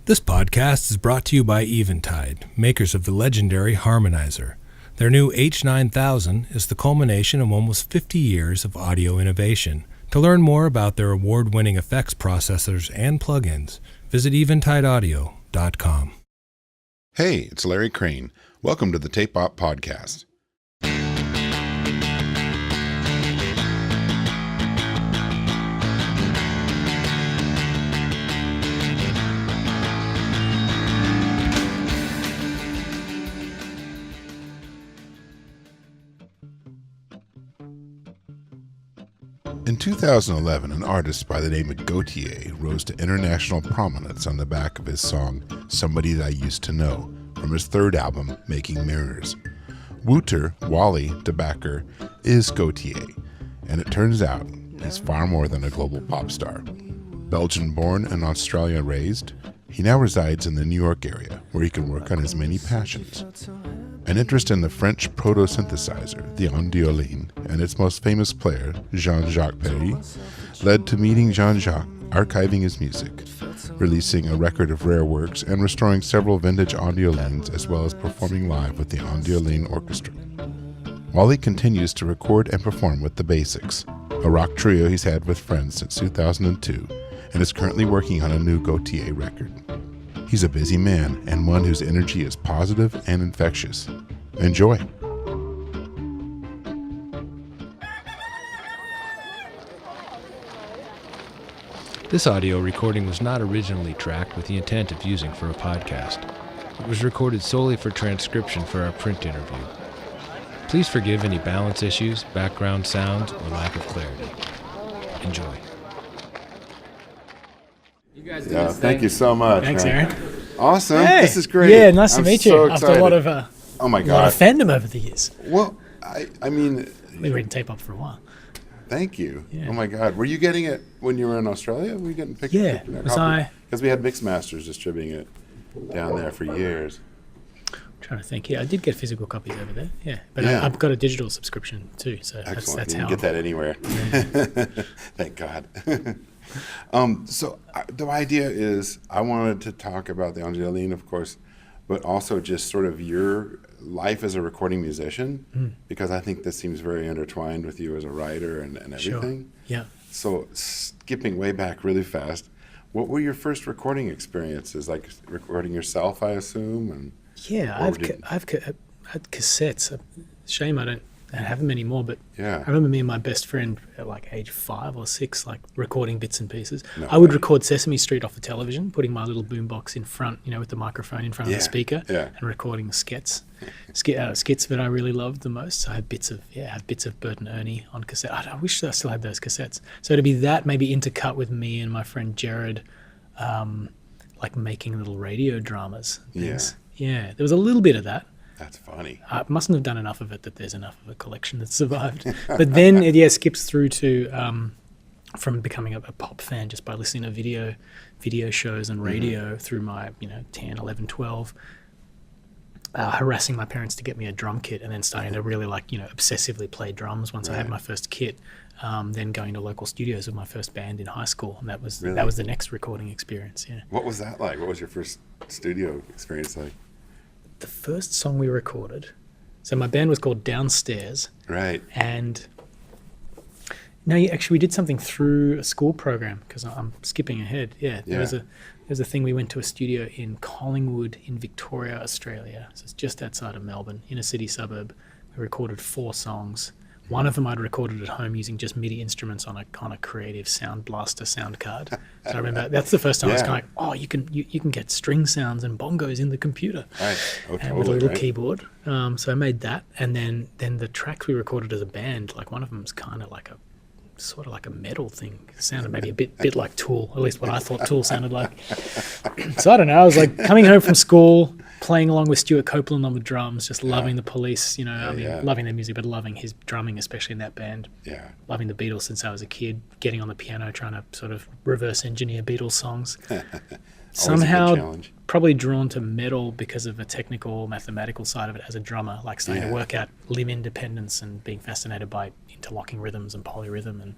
This podcast is brought to you by Eventide, makers of the legendary Harmonizer. Their new H9000 is the culmination of almost 50 years of audio innovation. To learn more about their award-winning effects processors and plugins, visit eventideaudio.com. Hey, it's Larry Crane. Welcome to the Tape Op Podcast. In 2011, an artist by the name of Gotye rose to international prominence on the back of his song, Somebody That I Used to Know, from his third album, Making Mirrors. Wouter, Wally, DeBacker, is Gotye, and it turns out he's far more than a global pop star. Belgian-born and Australia-raised, he now resides in the New York area, where he can work on his many passions. An interest in the French proto-synthesizer, the Ondiolines, and its most famous player, Jean-Jacques Perrey, led to meeting Jean-Jacques, archiving his music, releasing a record of rare works, and restoring several vintage Ondiolines, as well as performing live with the Ondioline Orchestra. Wally continues to record and perform with The Basics, a rock trio he's had with friends since 2002, and is currently working on a new Gotye record. He's a busy man, and one whose energy is positive and infectious. Enjoy. This audio recording was not originally tracked with the intent of using for a podcast. It was recorded solely for transcription for our print interview. Please forgive any balance issues, background sounds, or lack of clarity. Enjoy. Yeah, thank you so much. Thanks, Aaron. Awesome. Hey. This is great. Yeah, nice to meet you. So After a lot of oh my a lot God. of fandom over the years. Well, I mean, We were in Tape Up for a while. thank you. Yeah. Oh my God. Were you getting it when you were in Australia? Were you getting picked? Yeah. Was I? Because we had Mix Masters distributing it down there for years. I'm trying to think. Yeah, I did get physical copies over there. Yeah, but Yeah. I've got a digital subscription too. So Excellent. that's You how can get that anywhere. Yeah. Thank God. The idea is I wanted to talk about the Ondioline, of course, but also just sort of your life as a recording musician, because I think this seems very intertwined with you as a writer and Sure. everything. Yeah. So skipping way back really fast, what were your first recording experiences? Like recording yourself, I assume? And Yeah, Or I've did- had cassettes. Shame I don't have them anymore, but Yeah. I remember me and my best friend at like age 5 or 6, like recording bits and pieces. No I would way. record Sesame Street off the television, putting my little boombox in front, with the microphone in front of Yeah, the speaker, yeah. and recording skits that I really loved the most. So I had bits of Bert and Ernie on cassette. I wish I still had those cassettes. So to be that maybe intercut with me and my friend Jared, like making little radio dramas. And things. Yeah, there was a little bit of that. That's funny. I mustn't have done enough of it that there's enough of a collection that survived. But then it skips through to from becoming a pop fan just by listening to video shows and radio through my 10, 11, 12, harassing my parents to get me a drum kit, and then starting to really obsessively play drums once I had my first kit. Then going to local studios with my first band in high school, and that was the next recording experience. Yeah. What was that like? What was your first studio experience like? The first song we recorded, so my band was called Downstairs, Right. and we did something through a school program, because I'm skipping ahead. Yeah, there was a thing. We went to a studio in Collingwood in Victoria, Australia. So it's just outside of Melbourne, in a city suburb. We recorded 4 songs. One of them I'd recorded at home using just MIDI instruments on a Creative Sound Blaster sound card. So I remember that's the first time I was kind of like, oh, you can get string sounds and bongos in the computer, Right. Oh, and with a totally, little right? keyboard. So I made that, and then the tracks we recorded as a band, like one of them's kind of like sort of like a metal thing. It sounded maybe a bit like Tool, at least what I thought Tool sounded like. So I don't know. I was like coming home from school, playing along with Stuart Copeland on the drums, just loving the Police, loving their music, but loving his drumming, especially in that band. Yeah. Loving the Beatles since I was a kid, getting on the piano, trying to sort of reverse engineer Beatles songs. Somehow probably drawn to metal because of a technical, mathematical side of it as a drummer, like starting to work out limb independence and being fascinated by interlocking rhythms and polyrhythm.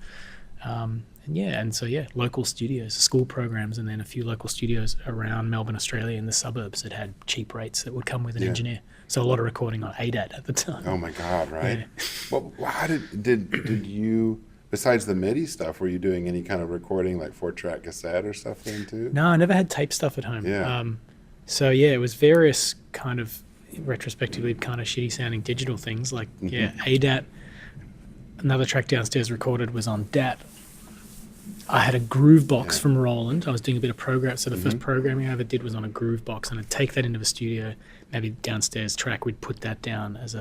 Local studios, school programs, and then a few local studios around Melbourne, Australia, in the suburbs that had cheap rates that would come with an engineer. So a lot of recording on ADAT at the time. Oh my God! Right. Yeah. Well, how did you? Besides the MIDI stuff, were you doing any kind of recording, like 4-track cassette or stuff then too? No, I never had tape stuff at home. Yeah. It was various kind of retrospectively kind of shitty sounding digital things like ADAT. Another track downstairs recorded was on DAT. I had a groove box from Roland. I was doing a bit of program. So the first programming I ever did was on a groove box, and I'd take that into the studio, maybe downstairs track. We'd put that down as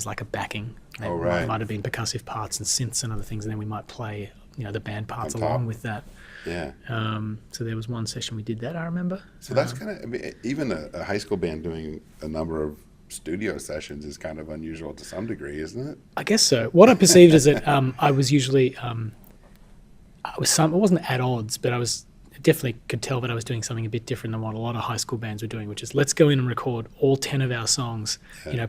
like a backing. Oh, right. It might have been percussive parts and synths and other things, and then we might play, the band parts along with that. Yeah. So there was one session we did that, I remember. So that's kind of, even a high school band doing a number of studio sessions is kind of unusual to some degree, isn't it? I guess so. What I perceived is that I was usually, I wasn't at odds, but I was definitely could tell that I was doing something a bit different than what a lot of high school bands were doing, which is let's go in and record all 10 of our songs,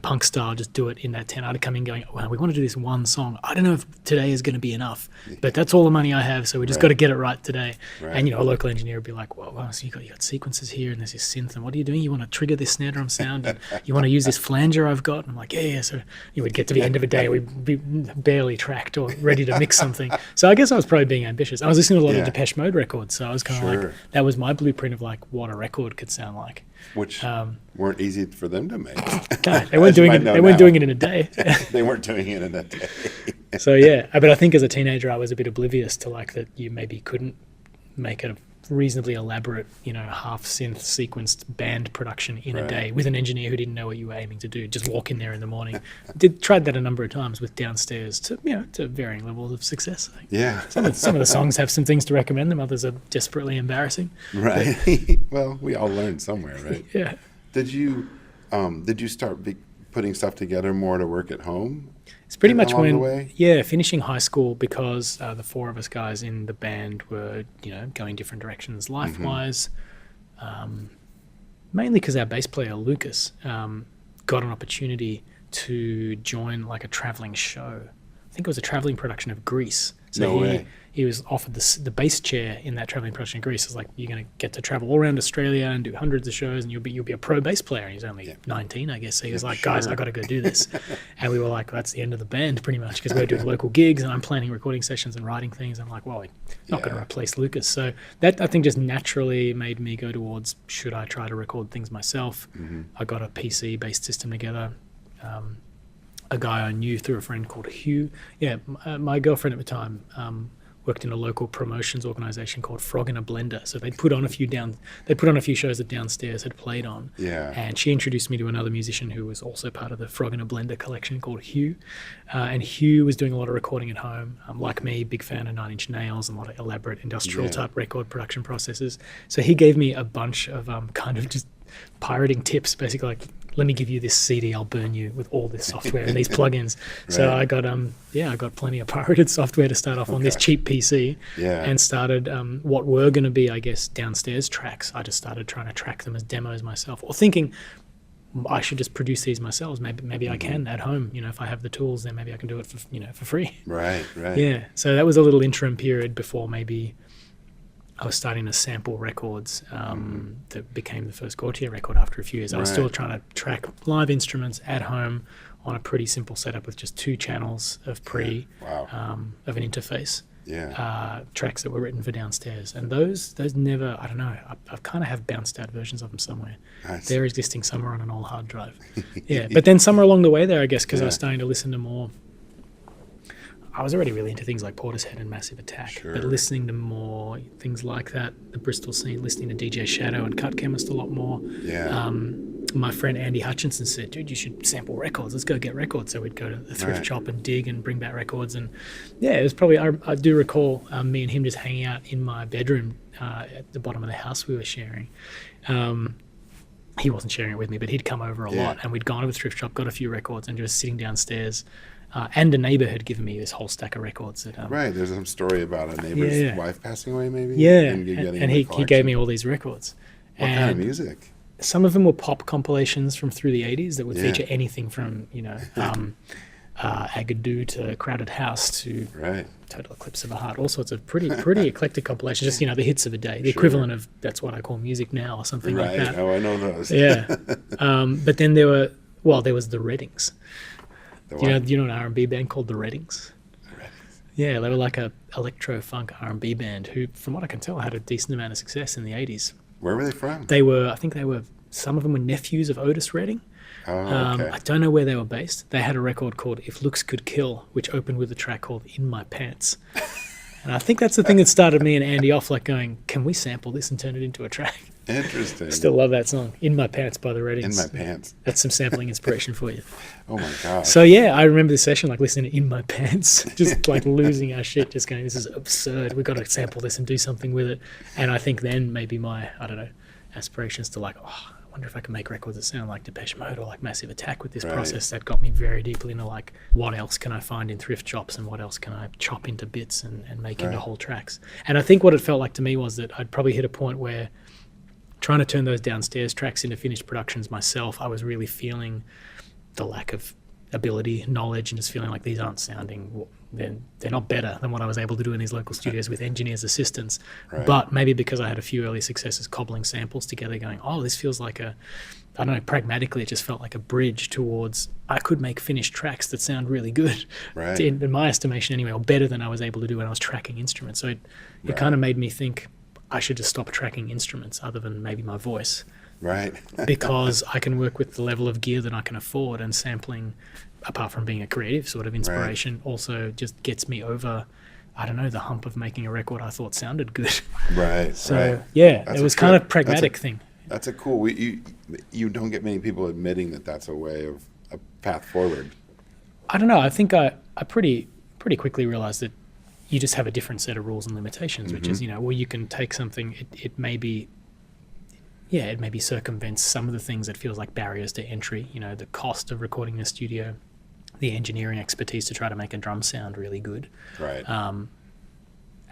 punk style, just do it in that 10. I'd come in going, well, we want to do this one song. I don't know if today is going to be enough, but that's all the money I have, so we just got to get it right today. Right. And, a local engineer would be like, well, so you got sequences here and there's this synth, and what are you doing? You want to trigger this snare drum sound, and you want to use this flanger I've got? And I'm like, yeah. So you would get to the end of the day, we'd be barely tracked or ready to mix something. So I guess I was probably being ambitious. I was listening to a lot of Depeche Mode records, so I was kind of like, that was my blueprint of like what a record could sound like, which weren't easy for them to make. God, they weren't doing it. They weren't doing it in a day. They weren't doing it in a day. So but I think as a teenager I was a bit oblivious to like that you maybe couldn't make a reasonably elaborate, half synth sequenced band production in a day with an engineer who didn't know what you were aiming to do. Just walk in there in the morning. Tried that a number of times with downstairs to varying levels of success. Yeah. Some of the songs have some things to recommend them. Others are desperately embarrassing. Right. Well, we all learned somewhere, right? Yeah. Did you start putting stuff together more to work at home? It's pretty much when, finishing high school, because the four of us guys in the band were, going different directions life-wise. Mainly because our bass player, Lucas, got an opportunity to join like a traveling show. I think it was a traveling production of Grease. So he was offered the bass chair in that traveling production of Grease. It's like, you're going to get to travel all around Australia and do hundreds of shows, and you'll be a pro bass player. And he's only 19, I guess. So he was like, guys, I got to go do this. And we were like, well, that's the end of the band pretty much, because we're doing local gigs and I'm planning recording sessions and writing things. I'm like, well, we're not going to replace Lucas. So that, I think, just naturally made me go towards, should I try to record things myself? I got a PC-based system together. A guy I knew through a friend called Hugh. My girlfriend at the time worked in a local promotions organization called Frog in a Blender. So they'd put on a few shows that Downstairs had played on. Yeah. And she introduced me to another musician who was also part of the Frog in a Blender collection called Hugh. And Hugh was doing a lot of recording at home. Like me, big fan of Nine Inch Nails and a lot of elaborate industrial type record production processes. So he gave me a bunch of kind of just pirating tips, basically like, let me give you this CD, I'll burn you with all this software and these plugins. So I got plenty of pirated software to start off on this cheap PC, and started what were going to be, I guess, Downstairs tracks. I just started trying to track them as demos myself, or thinking I should just produce these myself. Maybe I can at home. If I have the tools, then maybe I can do it for free. Right. Yeah. So that was a little interim period before maybe I was starting to sample records that became the first Gotye record after a few years. I was still trying to track live instruments at home on a pretty simple setup with just 2 channels of pre of an interface. Tracks that were written for Downstairs. And those never, I don't know, I kind of have bounced out versions of them somewhere. Nice. They're existing somewhere on an old hard drive. But then somewhere along the way there, I guess, because I was starting to listen to more, I was already really into things like Portishead and Massive Attack, but listening to more things like that, the Bristol scene, listening to DJ Shadow and Cut Chemist a lot more. My friend Andy Hutchinson said, dude, you should sample records. Let's go get records. So we'd go to the thrift shop and dig and bring back records. And it was probably, I do recall me and him just hanging out in my bedroom at the bottom of the house we were sharing. He wasn't sharing it with me, but he'd come over a lot, and we'd gone to the thrift shop, got a few records, and just sitting downstairs. And a neighbor had given me this whole stack of records. That, there's some story about a neighbor's wife passing away, maybe? And he gave me all these records. What kind of music? Some of them were pop compilations from through the 80s that would feature anything from, Agadoo to Crowded House to Right. Total Eclipse of a Heart, all sorts of pretty eclectic compilations, just, the hits of a day, the Sure. equivalent of That's What I Call Music Now or something like Right. that. Oh, I know those. Yeah. But then there was the Reddings. The Do what? you know an R&B band called the Reddings? Yeah, they were like a electro-funk R&B band who, from what I can tell, had a decent amount of success in the 80s. Where were they from? I think some of them were nephews of Otis Redding. Oh, okay. I don't know where they were based. They had a record called If Looks Could Kill, which opened with a track called In My Pants. And I think that's the thing that started me and Andy off, like going, can we sample this and turn it into a track? Interesting. Still love that song, In My Pants by the Reddings. In My Pants. That's some sampling inspiration for you. Oh my gosh. So yeah, I remember the session, like listening to In My Pants, just like losing our shit, just going, this is absurd. We've got to sample this and do something with it. And I think then maybe my, I don't know, aspirations to like, I wonder if I can make records that sound like Depeche Mode or like Massive Attack with this Right. process. That got me very deeply into like, what else can I find in thrift shops and what else can I chop into bits and make into Right. whole tracks. And I think what it felt like to me was that I'd probably hit a point where trying to turn those downstairs tracks into finished productions myself, I was really feeling the lack of ability, knowledge, and just feeling like these aren't sounding, they're not better than what I was able to do in these local studios with engineers' assistance. Right. But maybe because I had a few early successes cobbling samples together going, this feels like I don't know, pragmatically it just felt like a bridge towards I could make finished tracks that sound really good, Right. in my estimation anyway, or better than I was able to do when I was tracking instruments. So it Right. kind of made me think I should just stop tracking instruments other than maybe my voice, Right. because I can work with the level of gear that I can afford, and sampling, apart from being a creative sort of inspiration, also just gets me over, I don't know, the hump of making a record I thought sounded good. Right. So right. yeah, That's it a was kind of good- pragmatic thing. That's a cool. You don't get many people admitting that that's a way of a path forward. I don't know. I think I pretty quickly realized that you just have a different set of rules and limitations, which is, well, you can take something, it maybe circumvents some of the things that feels like barriers to entry, the cost of recording in a studio, the engineering expertise to try to make a drum sound really good. Right.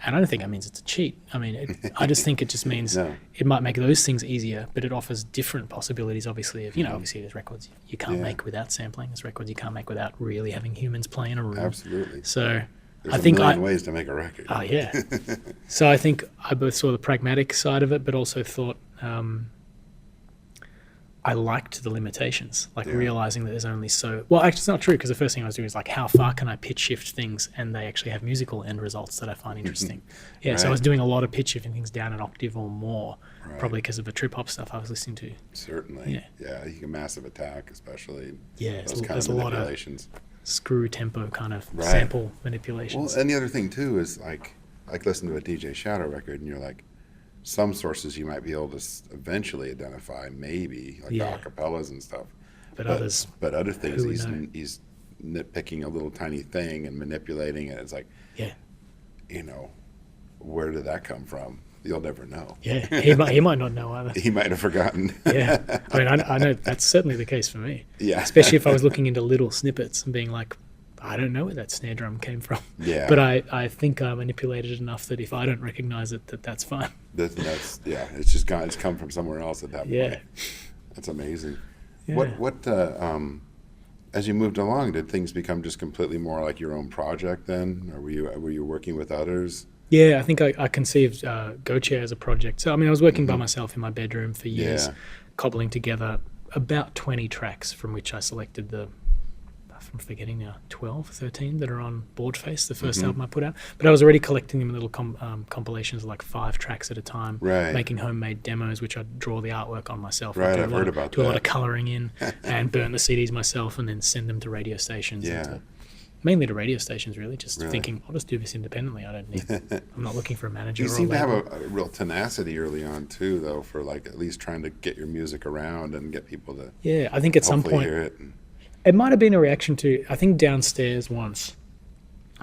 And I don't think that means it's a cheat. I mean, I just think it just means No. it might make those things easier, but it offers different possibilities, obviously, of, obviously there's records you can't Yeah. make without sampling. There's records you can't make without really having humans play in a room. Absolutely. So There's I think a million ways to make a record. Oh, yeah. So I think I both saw the pragmatic side of it, but also thought I liked the limitations, like Yeah. realizing that there's only so... Well, actually, it's not true, because the first thing I was doing is like, how far can I pitch shift things and they actually have musical end results that I find interesting? Yeah, so I Right. was doing a lot of pitch shifting things down an octave or more, Right. probably because of the trip-hop stuff I was listening to. Certainly. Yeah. Yeah. You can Massive Attack, especially. Yeah, Those kind there's of a lot of manipulations. screw tempo kind of Right. sample Well, manipulations. and the other thing too is like listen to a DJ Shadow record, and you're like, some sources you might be able to eventually identify, maybe like Yeah. the acapellas and stuff. but others... But other things, who would know? he's nitpicking a little tiny thing and manipulating it. It's like, Yeah. where did that come from? You'll never know. Yeah, he might not know either. He might have forgotten. Yeah, I mean, I know that's certainly the case for me. Yeah. Especially if I was looking into little snippets and being like, I don't know where that snare drum came from. Yeah. But I think I manipulated it enough that if I don't recognize it, that's fine. That's yeah. It's just gone. It's come from somewhere else at that Yeah. point. That's amazing. Yeah. What as you moved along, did things become just completely more like your own project then, or were you working with others? Yeah, I think I conceived Gotye as a project. So, I mean, I was working by myself in my bedroom for years, Yeah. cobbling together about 20 tracks from which I selected I'm forgetting now, 12, 13 that are on Boardface, the first album I put out. But I was already collecting them in little compilations of like 5 tracks at a time, Right. making homemade demos, which I'd draw the artwork on myself. Right, do I've heard about do a lot that. of colouring in and burn the CDs myself and then send them to radio stations. Yeah. And mainly to radio stations, really, just Really? thinking, I'll just do this independently. I don't need, I'm not looking for a manager You or a seem to have label. a real tenacity early on too, though, for like at least trying to get your music around and get people to Yeah, I think at some hopefully point, hear it. it might have been a reaction to, I think downstairs once,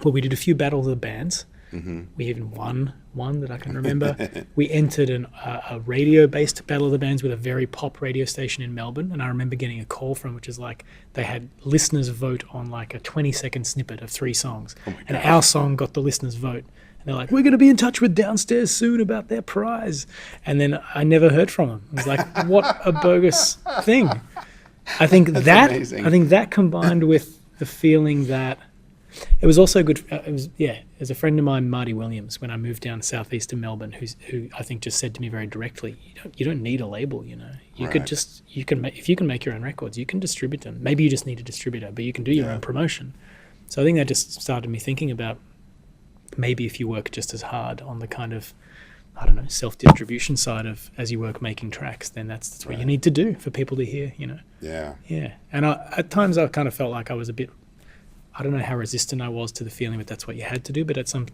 well, we did a few battles of the bands. We even won one that I can remember. We entered a radio-based battle of the bands with a very pop radio station in Melbourne, and I remember getting a call from, which is like, they had listeners vote on like a 20-second snippet of 3 songs, and our song got the listeners' vote. And they're like, we're going to be in touch with downstairs soon about their prize. And then I never heard from them. I was like, what a bogus thing. I think That's that amazing. I think that combined with the feeling that it was also good. It was, yeah, as a friend of mine, Marty Williams, when I moved down southeast of Melbourne, who I think just said to me very directly, you don't need a label, you know. You Right. could just, if you can make your own records, you can distribute them. Maybe you just need a distributor, but you can do your own promotion. So I think that just started me thinking about maybe if you work just as hard on the kind of, I don't know, self-distribution side of as you work making tracks, then that's what you need to do for people to hear, you know. Yeah. Yeah. And at times I kind of felt like I was a bit, I don't know how resistant I was to the feeling that that's what you had to do, but at some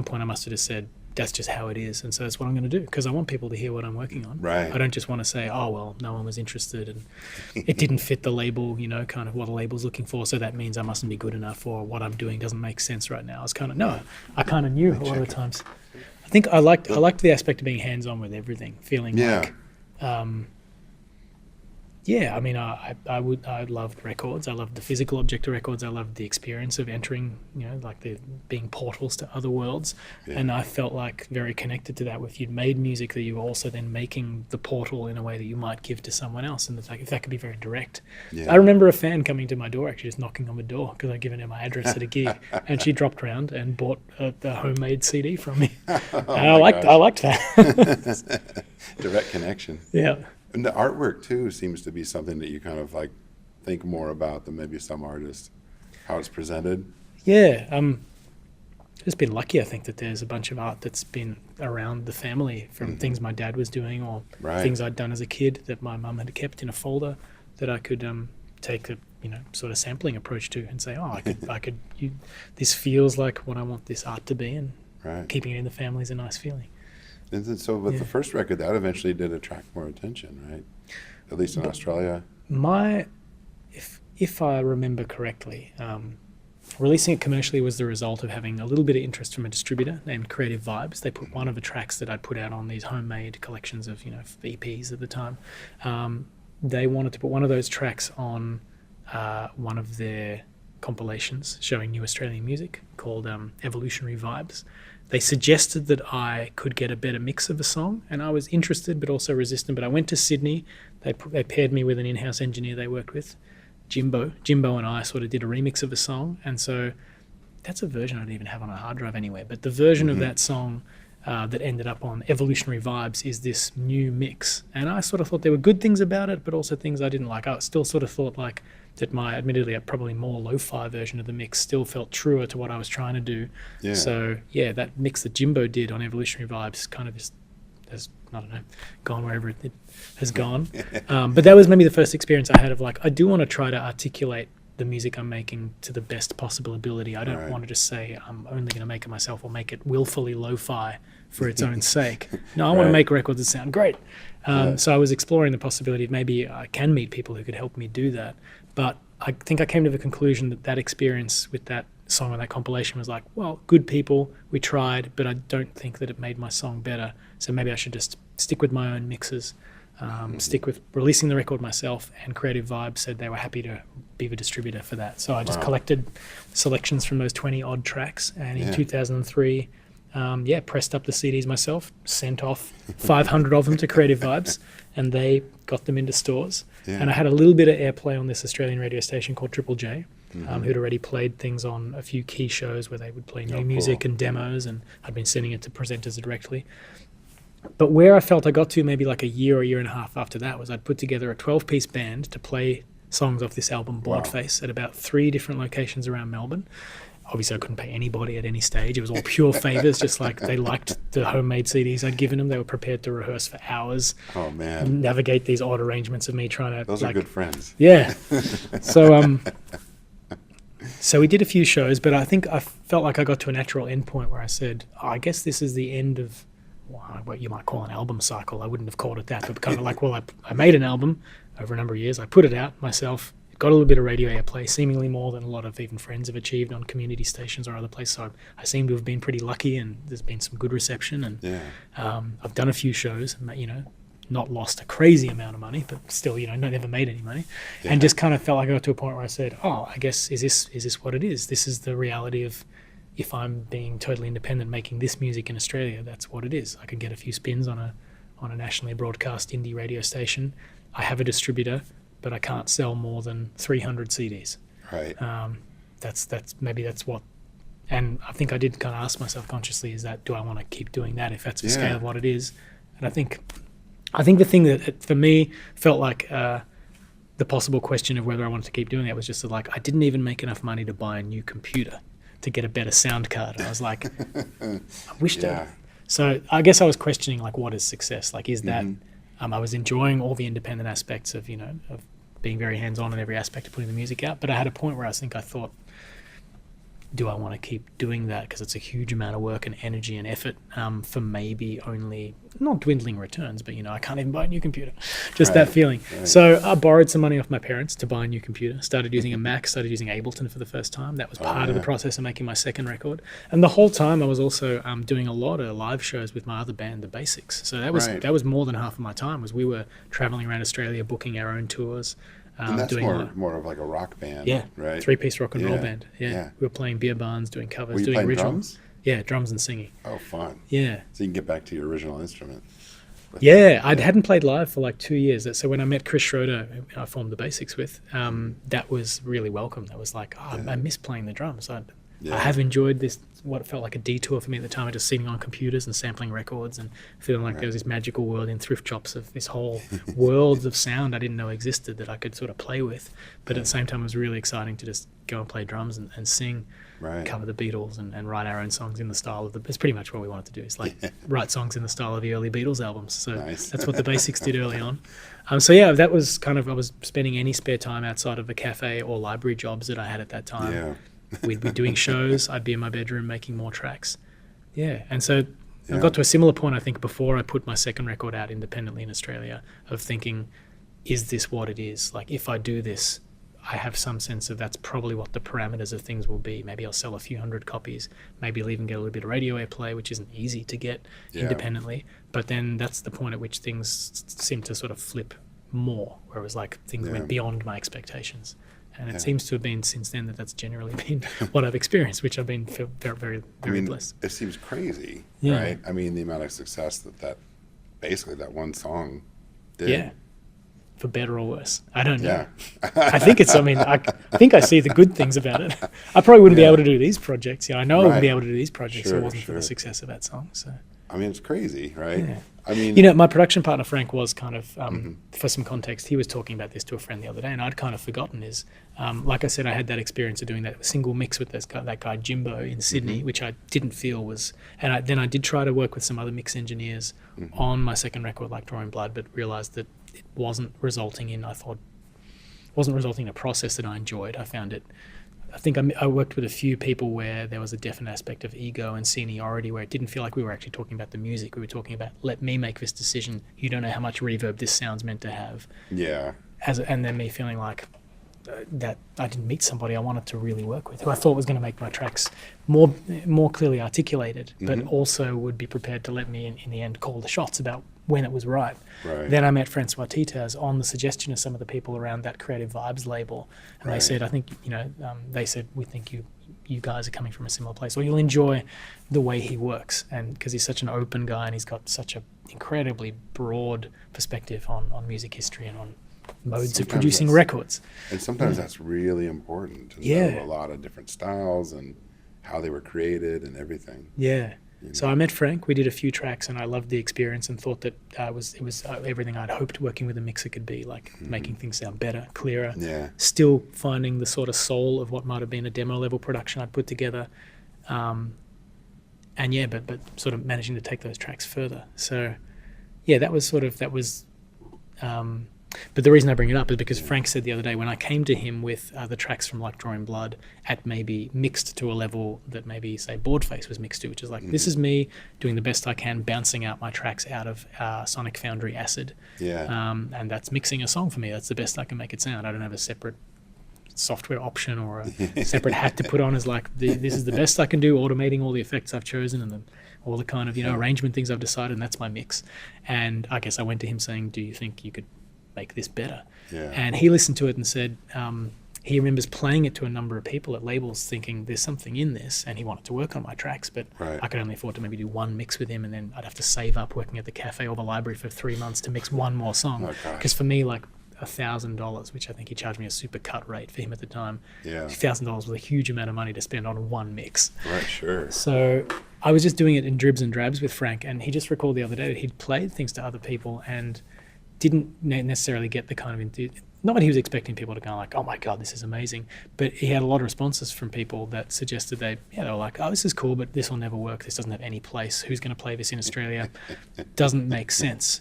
point I must have just said, that's just how it is, and so that's what I'm going to do, because I want people to hear what I'm working on. Right. I don't just want to say, oh, well, no one was interested, and it didn't fit the label, you know, kind of what a label's looking for, so that means I mustn't be good enough, or what I'm doing doesn't make sense right now. I was kind of, no, I kind of knew a lot of the times. I think I liked the aspect of being hands-on with everything, feeling like, yeah, I mean, I loved records. I loved the physical object of records. I loved the experience of entering, you know, like the being portals to other worlds. Yeah. And I felt like very connected to that. If you'd made music that you were also then making the portal in a way that you might give to someone else, and if that could be very direct. Yeah. I remember a fan coming to my door, actually just knocking on the door because I'd given her my address at a gig, and she dropped around and bought the homemade CD from me. And I liked that. Direct connection. Yeah. And the artwork too seems to be something that you kind of like think more about than maybe some artists, how it's presented. Yeah, just been lucky, I think, that there's a bunch of art that's been around the family from things my dad was doing or things I'd done as a kid that my mum had kept in a folder that I could take a sort of sampling approach to and say, oh, this feels like what I want this art to be, and keeping it in the family is a nice feeling. And so with the first record, that eventually did attract more attention, right? At least in Australia. If I remember correctly, releasing it commercially was the result of having a little bit of interest from a distributor named Creative Vibes. They put one of the tracks that I'd put out on these homemade collections of, EPs at the time. They wanted to put one of those tracks on one of their compilations showing new Australian music called Evolutionary Vibes. They suggested that I could get a better mix of a song, and I was interested but also resistant. But I went to Sydney. They paired me with an in-house engineer they worked with, Jimbo. Jimbo and I sort of did a remix of a song, and so that's a version I don't even have on a hard drive anywhere. But the version of that song that ended up on Evolutionary Vibes is this new mix. And I sort of thought there were good things about it, but also things I didn't like. I still sort of thought like that my, admittedly, probably more lo-fi version of the mix still felt truer to what I was trying to do. Yeah. So, yeah, that mix that Jimbo did on Evolutionary Vibes kind of just has, I don't know, gone wherever it has gone. But that was maybe the first experience I had of like, I do want to try to articulate the music I'm making to the best possible ability. I don't want to just say I'm only going to make it myself or make it willfully lo-fi for its own sake. No, I want to make records that sound great. So I was exploring the possibility of maybe I can meet people who could help me do that. But I think I came to the conclusion that experience with that song on that compilation was like, well, good people, we tried, but I don't think that it made my song better. So maybe I should just stick with my own mixes, stick with releasing the record myself, and Creative Vibes said they were happy to be the distributor for that. So I just collected selections from those 20 odd tracks, and in 2003, pressed up the CDs myself, sent off 500 of them to Creative Vibes, and they got them into stores. Yeah. And I had a little bit of airplay on this Australian radio station called Triple J, who'd already played things on a few key shows where they would play new music and demos, and I'd been sending it to presenters directly. But where I felt I got to maybe like a year and a half after that was I'd put together a 12-piece band to play songs off this album, Bloodface, at about 3 different locations around Melbourne. Obviously, I couldn't pay anybody at any stage. It was all pure favors, just like they liked the homemade CDs I'd given them. They were prepared to rehearse for hours. Oh, man. Navigate these odd arrangements of me trying to... Those are good friends. Yeah. So we did a few shows, but I think I felt like I got to a natural end point where I said, I guess this is the end of what you might call an album cycle. I wouldn't have called it that, but kind of like, well, I made an album over a number of years. I put it out myself. Got a little bit of radio airplay, seemingly more than a lot of even friends have achieved on community stations or other places. So I seem to have been pretty lucky, and there's been some good reception. And I've done a few shows, not lost a crazy amount of money, but still, never made any money. And just kind of felt like I got to a point where I said, oh, I guess, is this what it is? This is the reality of if I'm being totally independent making this music in Australia, that's what it is. I could get a few spins on a nationally broadcast indie radio station. I have a distributor, but I can't sell more than 300 CDs. Right. that's maybe that's what. And I think I did kind of ask myself consciously, is that, do I want to keep doing that if that's the scale of what it is? And I think the thing that for me felt like the possible question of whether I wanted to keep doing that was just that, like, I didn't even make enough money to buy a new computer to get a better sound card. And I was like, I wished I. So I guess I was questioning, like, what is success? Like, is that I was enjoying all the independent aspects of, of being very hands-on in every aspect of putting the music out. But I had a point where I thought, do I want to keep doing that? Because it's a huge amount of work and energy and effort for maybe only, not dwindling returns, but, I can't even buy a new computer. Just that feeling. Right. So I borrowed some money off my parents to buy a new computer, started using a Mac, started using Ableton for the first time. That was part of the process of making my second record. And the whole time I was also doing a lot of live shows with my other band, The Basics. So that was more than half of my time, was we were traveling around Australia, booking our own tours. And that's more of like a rock band, right? 3-piece rock and roll band. Yeah. We were playing beer barns, doing covers, doing originals. Drums? Yeah, drums and singing. Oh, fun. Yeah. So you can get back to your original instrument. I hadn't played live for like 2 years. So when I met Chris Schroeder, who I formed The Basics with, that was really welcome. That was like, I miss playing the drums. I have enjoyed this, what felt like a detour for me at the time, of just sitting on computers and sampling records and feeling like there was this magical world in thrift shops of this whole world of sound I didn't know existed that I could sort of play with. But at the same time, it was really exciting to just go and play drums and sing, cover the Beatles and write our own songs in the style of it's pretty much what we wanted to do. It's like write songs in the style of the early Beatles albums. So that's what The Basics did early on. That was kind of, I was spending any spare time outside of the cafe or library jobs that I had at that time. Yeah. We'd be doing shows. I'd be in my bedroom making more tracks. Yeah. And so I got to a similar point, I think, before I put my second record out independently in Australia, of thinking, is this what it is? Like, if I do this, I have some sense of that's probably what the parameters of things will be. Maybe I'll sell a few hundred copies. Maybe I'll even get a little bit of radio airplay, which isn't easy to get independently. But then that's the point at which things seem to sort of flip more, where it was like things went beyond my expectations. And it seems to have been since then that's generally been what I've experienced, which I've been very, very, very blessed. It seems crazy, right? I mean, the amount of success that basically that one song did. Yeah, for better or worse. I don't know. I think I think I see the good things about it. I probably wouldn't be able to do these projects. I know I wouldn't be able to do these projects if it wasn't for the success of that song. So. I mean, it's crazy, right? Yeah. I mean, my production partner Frank was kind of, for some context, he was talking about this to a friend the other day, and I'd kind of forgotten is, like I said, I had that experience of doing that single mix with that guy Jimbo in Sydney, which I didn't feel was, and then I did try to work with some other mix engineers on my second record, like Drawing Blood, but realized that it wasn't resulting in a process that I enjoyed. I found it. I think I worked with a few people where there was a definite aspect of ego and seniority where it didn't feel like we were actually talking about the music. We were talking about, let me make this decision. You don't know how much reverb this sound's meant to have. Yeah. And then me feeling like that I didn't meet somebody I wanted to really work with, who I thought was going to make my tracks more clearly articulated, but also would be prepared to let me, in the end, call the shots about when it was right. Then I met Francois Titaz on the suggestion of some of the people around that Creative Vibes label, and they said, I think, they said, we think you guys are coming from a similar place, or you'll enjoy the way he works, and because he's such an open guy and he's got such an incredibly broad perspective on music history and on modes of producing records. And sometimes that's really important to know a lot of different styles and how they were created and everything. Yeah. So I met Frank, we did a few tracks, and I loved the experience and thought that it was everything I'd hoped working with a mixer could be, like making things sound better, clearer, still finding the sort of soul of what might have been a demo level production I'd put together. But sort of managing to take those tracks further. So but the reason I bring it up is because Frank said the other day, when I came to him with the tracks from like Drawing Blood at maybe mixed to a level that maybe, say, Boardface was mixed to, which is like, this is me doing the best I can, bouncing out my tracks out of Sonic Foundry Acid. And that's mixing a song for me. That's the best I can make it sound. I don't have a separate software option or a separate hat to put on as like, this is the best I can do, automating all the effects I've chosen and all the kind of, arrangement things I've decided, and that's my mix. And I guess I went to him saying, do you think you could make this better? And he listened to it and said he remembers playing it to a number of people at labels thinking there's something in this, and he wanted to work on my tracks, but I could only afford to maybe do one mix with him, and then I'd have to save up working at the cafe or the library for 3 months to mix one more song, because for me, like, $1,000, which I think he charged me a super cut rate for him at the time. Yeah. $1,000 was a huge amount of money to spend on one mix. Right, sure. So I was just doing it in dribs and drabs with Frank, and he just recalled the other day that he'd played things to other people and didn't necessarily get the kind of enthusiasm. Not that he was expecting people to go like, oh my God, this is amazing. But he had a lot of responses from people that suggested they were like, oh, this is cool, but this will never work. This doesn't have any place. Who's going to play this in Australia? Doesn't make sense.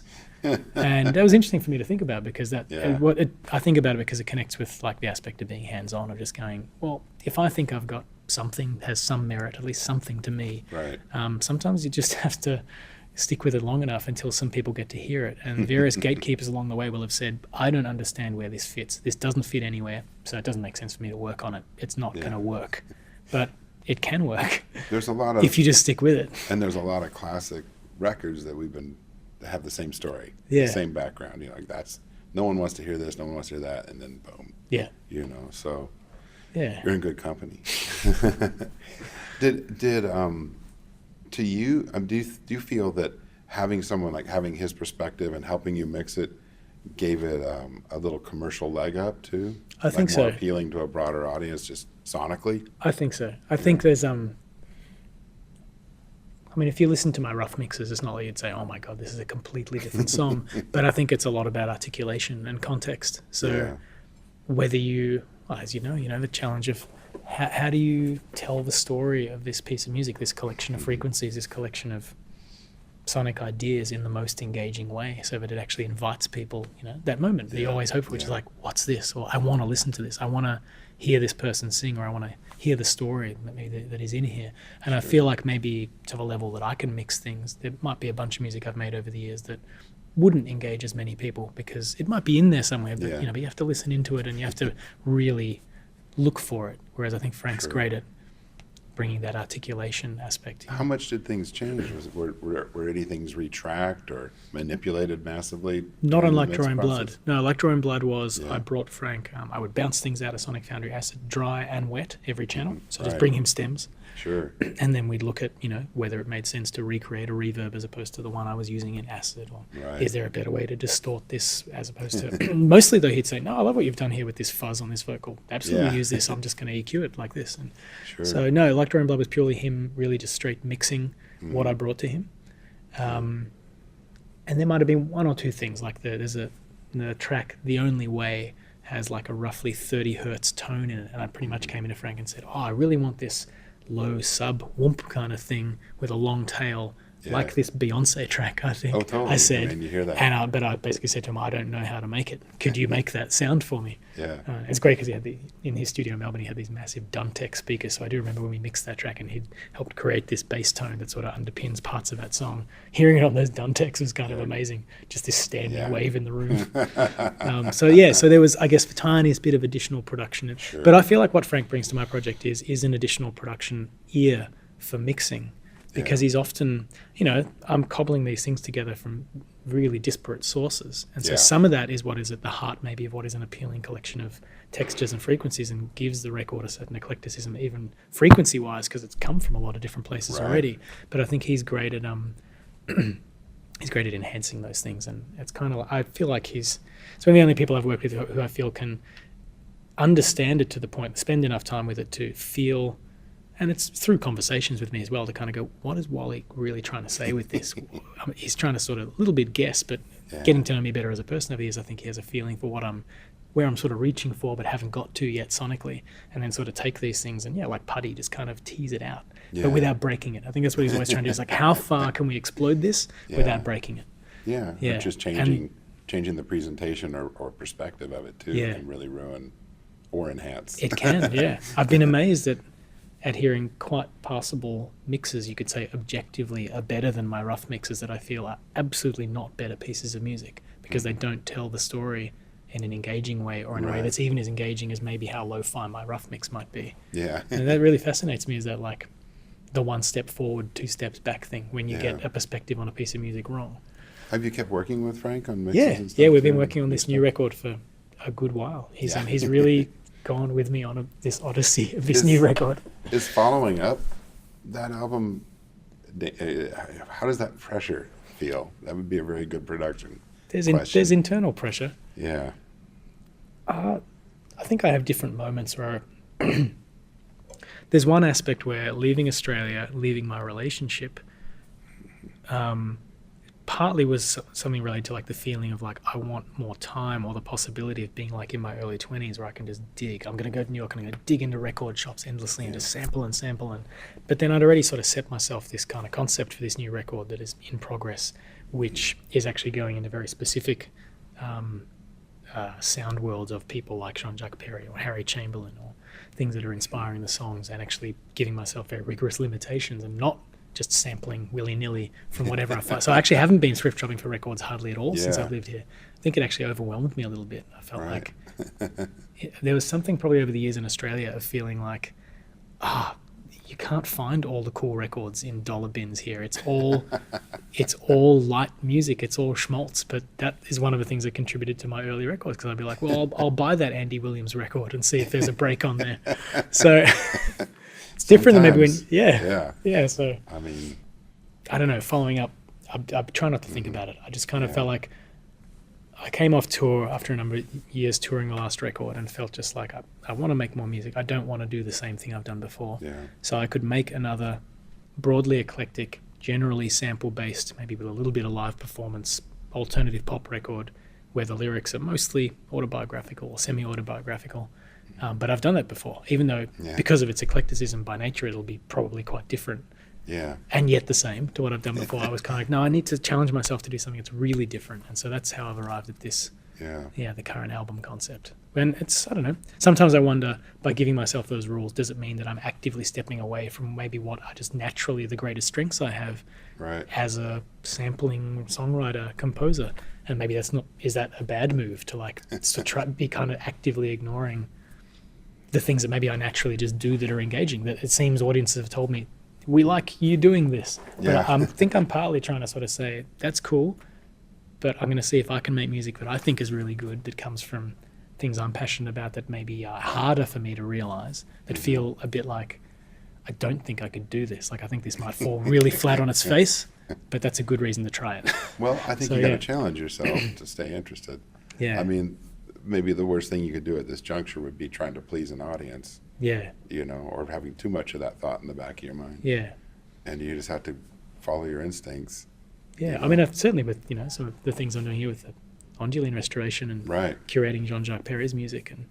And that was interesting for me to think about, because I think about it because it connects with like the aspect of being hands-on, of just going, well, if I think I've got something, has some merit, at least something to me, right. Sometimes you just have to stick with it long enough until some people get to hear it. And various gatekeepers along the way will have said, I don't understand where this fits. This doesn't fit anywhere, so it doesn't make sense for me to work on it. It's not going to work. But it can work. There's a lot of, if you just stick with it. And there's a lot of classic records that have the same story, the same background. You know, like that's, no one wants to hear this, no one wants to hear that, and then boom. Yeah. You know, so yeah, you're in good company. Did to you, do you feel that having someone like having his perspective and helping you mix it gave it a little commercial leg up too? I think so. More appealing to a broader audience, just sonically. I think so. I think there's I mean, if you listen to my rough mixes, it's not like you'd say, oh my God, this is a completely different song. But I think it's a lot about articulation and context. So whether you, well, as you know, the challenge of how do you tell the story of this piece of music, this collection of frequencies, this collection of sonic ideas in the most engaging way, so that it actually invites people, that moment that you always hope for, which is like, what's this? Or I want to listen to this. I want to hear this person sing, or I want to hear the story that is in here. And I feel like maybe to the level that I can mix things, there might be a bunch of music I've made over the years that wouldn't engage as many people, because it might be in there somewhere, but, but you have to listen into it and you have to really look for it. Whereas I think Frank's great at bringing that articulation aspect in. How much did things change? Were any things retracked or manipulated massively? Not unlike Drawing Blood. No, like Drawing Blood was, I brought Frank, I would bounce things out of Sonic Foundry Acid, dry and wet, every channel. So just bring him stems. Sure. And then we'd look at, whether it made sense to recreate a reverb as opposed to the one I was using in Acid, or is there a better way to distort this as opposed to... Mostly, though, he'd say, no, I love what you've done here with this fuzz on this vocal. Absolutely use this. I'm just going to EQ it like this. And so, no, like Drawing Blood was purely him really just straight mixing what I brought to him. And there might have been one or two things, like there's the track The Only Way has like a roughly 30 hertz tone in it. And I pretty much came into Frank and said, I really want this low sub whoomp kind of thing with a long tail, like this Beyonce track, I think. Oh, totally. I said, you hear that. And but I basically said to him, I don't know how to make it. Could you make that sound for me? Yeah. It's great because he had in his studio in Melbourne, he had these massive Duntec speakers. So I do remember when we mixed that track and he'd helped create this bass tone that sort of underpins parts of that song. Hearing it on those Duntecs was kind of amazing. Just this standing wave in the room. So there was, I guess, the tiniest bit of additional production. But I feel like what Frank brings to my project is an additional production ear for mixing. Because he's often, I'm cobbling these things together from really disparate sources. And so some of that is what is at the heart maybe of what is an appealing collection of textures and frequencies, and gives the record a certain eclecticism, even frequency-wise, because it's come from a lot of different places already. But I think he's great at enhancing those things. And it's kind of, I feel like he's one of the only people I've worked with who I feel can understand it to the point, spend enough time with it to feel. And it's through conversations with me as well to kind of go, what is Wally really trying to say with this? He's trying to sort of a little bit guess, but getting to know me better as a person over the years, I think he has a feeling for where I'm sort of reaching for but haven't got to yet sonically, and then sort of take these things and like putty, just kind of tease it out, but without breaking it. I think that's what he's always trying to do, is like, how far can we explode this without breaking it? Or just changing the presentation or perspective of it too. Can really ruin or enhance. It can, I've been amazed at hearing quite passable mixes, you could say objectively are better than my rough mixes that I feel are absolutely not better pieces of music, because they don't tell the story in an engaging way, or in a way that's even as engaging as maybe how lo-fi my rough mix might be. And that really fascinates me, is that like the one step forward, two steps back thing when you get a perspective on a piece of music wrong. Have you kept working with Frank on mixes and stuff? Yeah, we've been working on this new record for a good while. He's really gone with me on this odyssey of this new record. Is following up that album, how does that pressure feel? That would be a very good production. There's internal pressure. I think I have different moments where there's one aspect where leaving Australia, leaving my relationship, partly was something related to like the feeling of like I want more time, or the possibility of being like in my early 20s where I can just dig. I'm going to go to New York, I'm going to dig into record shops endlessly and just sample. But then I'd already sort of set myself this kind of concept for this new record that is in progress, which is actually going into very specific sound worlds of people like Jean-Jacques Perrey or Harry Chamberlain, or things that are inspiring the songs, and actually giving myself very rigorous limitations and not just sampling willy-nilly from whatever I find. So I actually haven't been thrift shopping for records hardly at all since I've lived here. I think it actually overwhelmed me a little bit. I felt like there was something probably over the years in Australia of feeling like, you can't find all the cool records in dollar bins here. It's all light music. It's all schmaltz. But that is one of the things that contributed to my early records, because I'd be like, well, I'll buy that Andy Williams record and see if there's a break on there. So it's different than maybe when, yeah. So I mean, I don't know. Following up, I try not to think about it. I just kind of felt like I came off tour after a number of years touring the last record and felt just like I want to make more music. I don't want to do the same thing I've done before. Yeah. So I could make another broadly eclectic, generally sample-based, maybe with a little bit of live performance, alternative pop record where the lyrics are mostly autobiographical or semi-autobiographical. But I've done that before, even though because of its eclecticism by nature, it'll be probably quite different. Yeah. And yet the same to what I've done before. I was kind of like, no, I need to challenge myself to do something that's really different. And so that's how I've arrived at this, the current album concept. And it's, I don't know, sometimes I wonder, by giving myself those rules, does it mean that I'm actively stepping away from maybe what are just naturally the greatest strengths I have as a sampling songwriter, composer? And maybe that's not, is that a bad move to like, to try be kind of actively ignoring the things that maybe I naturally just do that are engaging, that it seems audiences have told me, we like you doing this. But I think I'm partly trying to sort of say, that's cool, but I'm going to see if I can make music that I think is really good, that comes from things I'm passionate about, that maybe are harder for me to realize, that feel a bit like, I don't think I could do this. Like, I think this might fall really flat on its face, but that's a good reason to try it. Well, I think you got to challenge yourself to stay interested. Yeah. I mean, maybe the worst thing you could do at this juncture would be trying to please an audience. Yeah. You know, or having too much of that thought in the back of your mind. Yeah. And you just have to follow your instincts. Yeah. You know? I mean, I've certainly with, some of the things I'm doing here with the Ondioline restoration and curating Jean-Jacques Perrey's music, and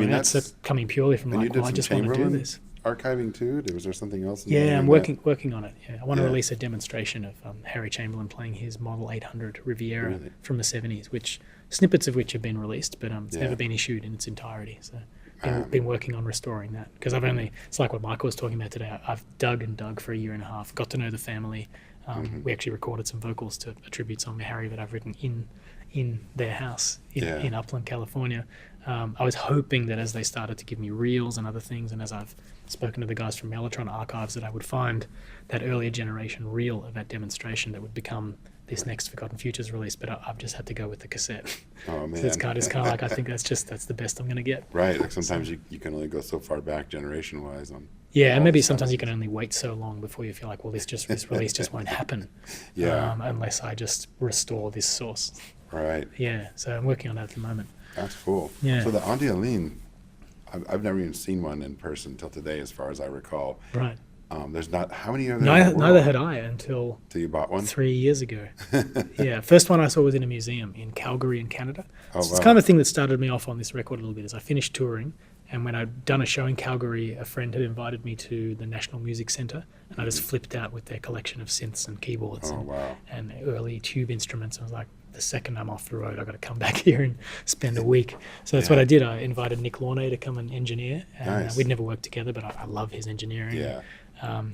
that's coming purely from like, I just want to do this. Archiving too? Was there something else? I'm working on it. Yeah, I want to release a demonstration of Harry Chamberlain playing his Model 800 Riviera from the 70s, which snippets of which have been released, but it's never been issued in its entirety. So been working on restoring that, because it's like what Michael was talking about today. I've dug and dug for a year and a half, got to know the family. We actually recorded some vocals to a tribute song to Harry that I've written in their house in Upland, California. I was hoping that as they started to give me reels and other things, and as I've spoken to the guys from Mellotron Archives, that I would find that earlier generation reel of that demonstration that would become this next Forgotten Futures release. But I've just had to go with the cassette. Oh man, so it's kind of like, I think that's the best I'm going to get. Right, like sometimes you can only go so far back generation wise on. Yeah, and maybe sometimes you can only wait so long before you feel like, well, this release just won't happen. Unless I just restore this source. Right. Yeah, so I'm working on that at the moment. That's cool. Yeah. So the Ondioline, I've never even seen one in person till today, as far as I recall. Right. There's not, how many are there? Neither had I until you bought one? 3 years ago. Yeah, first one I saw was in a museum in Calgary in Canada. Oh, so it's kind of a thing that started me off on this record a little bit. As I finished touring, and when I'd done a show in Calgary, a friend had invited me to the National Music Centre, and I just flipped out with their collection of synths and keyboards and early tube instruments. I was like, the second I'm off the road, I've got to come back here and spend a week. So that's what I did. I invited Nick Launay to come and engineer. And we'd never worked together, but I love his engineering.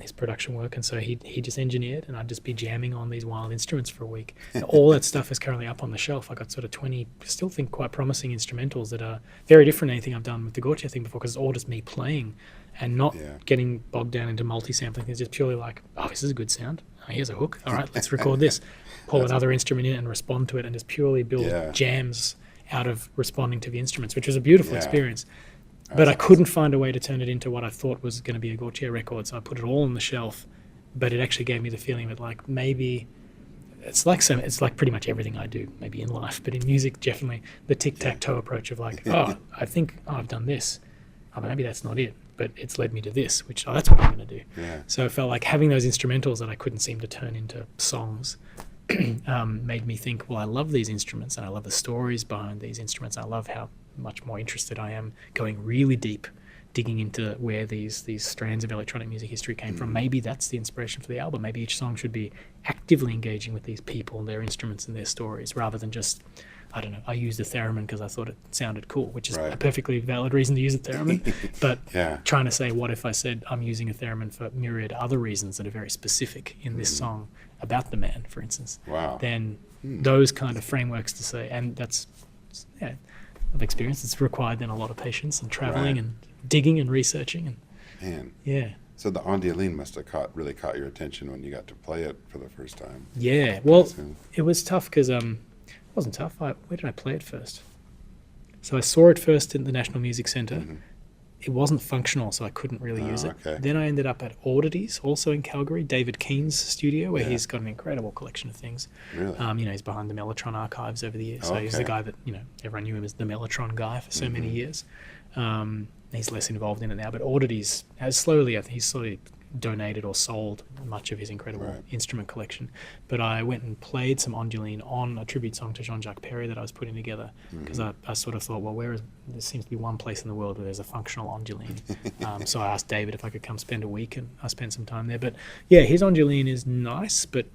His production work, and so he just engineered, and I'd just be jamming on these wild instruments for a week. And all that stuff is currently up on the shelf. I got sort of 20, still think quite promising instrumentals that are very different than anything I've done with the Gotye thing before, because it's all just me playing and not getting bogged down into multi-sampling. It's just purely like, oh, this is a good sound. Oh, here's a hook. All right, let's record this. Pull another instrument in and respond to it, and just purely build jams out of responding to the instruments, which was a beautiful experience. But I couldn't find a way to turn it into what I thought was going to be a Gotye record, so I put it all on the shelf. But it actually gave me the feeling that, like, maybe it's like pretty much everything I do, maybe in life, but in music, definitely the tic-tac-toe approach of like, I think I've done this. Oh, maybe that's not it, but it's led me to this, which that's what I'm going to do. Yeah. So it felt like having those instrumentals that I couldn't seem to turn into songs made me think, well, I love these instruments and I love the stories behind these instruments. I love how much more interested I am going really deep, digging into where these strands of electronic music history came from. Maybe that's the inspiration for the album. Maybe each song should be actively engaging with these people, their instruments and their stories, rather than just, I don't know, I used a theremin because I thought it sounded cool, which is a perfectly valid reason to use a theremin. But trying to say, what if I said I'm using a theremin for myriad other reasons that are very specific in this song about the man, for instance? Wow. Then those kind of frameworks to say, and that's, of experience, it's required then a lot of patience and traveling and digging and researching. And Man. So the Ondioline must have really caught your attention when you got to play it for the first time. Yeah. Well, it was tough because it wasn't tough. Where did I play it first? So I saw it first in the National Music Centre. It wasn't functional, so I couldn't really use it. Okay. Then I ended up at Oddities, also in Calgary, David Keen's studio, where he's got an incredible collection of things. Really? He's behind the Mellotron archives over the years. So he's the guy that, everyone knew him as the Mellotron guy for so many years. He's less involved in it now, but Oddities has slowly, I think he's slowly donated or sold much of his incredible instrument collection. But I went and played some Ondioline on a tribute song to Jean-Jacques Perrey that I was putting together, because I sort of thought, well, there seems to be one place in the world where there's a functional Ondioline. So I asked David if I could come spend a week, and I spent some time there. But yeah, his Ondioline is nice, but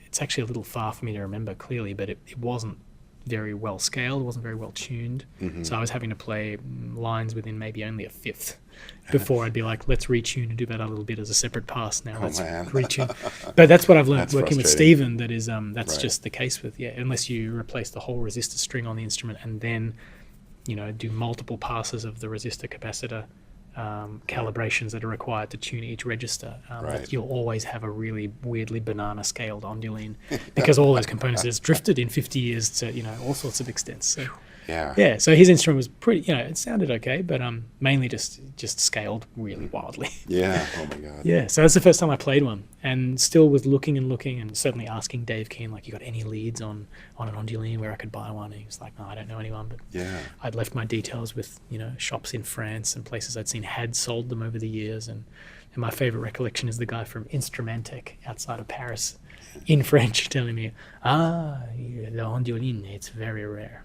it's actually a little far for me to remember clearly, but it wasn't very well scaled, it wasn't very well tuned. So I was having to play lines within maybe only a fifth before I'd be like, let's retune and do that a little bit as a separate pass now. Let's retune. But that's what I've learned working with Stephen, that is that's just the case with, unless you replace the whole resistor string on the instrument and then do multiple passes of the resistor capacitor calibrations that are required to tune each register, you'll always have a really weirdly banana scaled Ondioline, because all those components have drifted in 50 years to all sorts of extents. So so his instrument was pretty, it sounded okay, but mainly just scaled really wildly. Oh my god. So that's the first time I played one, and still was looking and certainly asking Dave Keen, like, you got any leads on an Ondioline where I could buy one? And he was like, no, I don't know anyone, but I'd left my details with shops in France and places I'd seen had sold them over the years, and my favorite recollection is the guy from Instrumentech outside of Paris in French telling me, the Ondioline, it's very rare.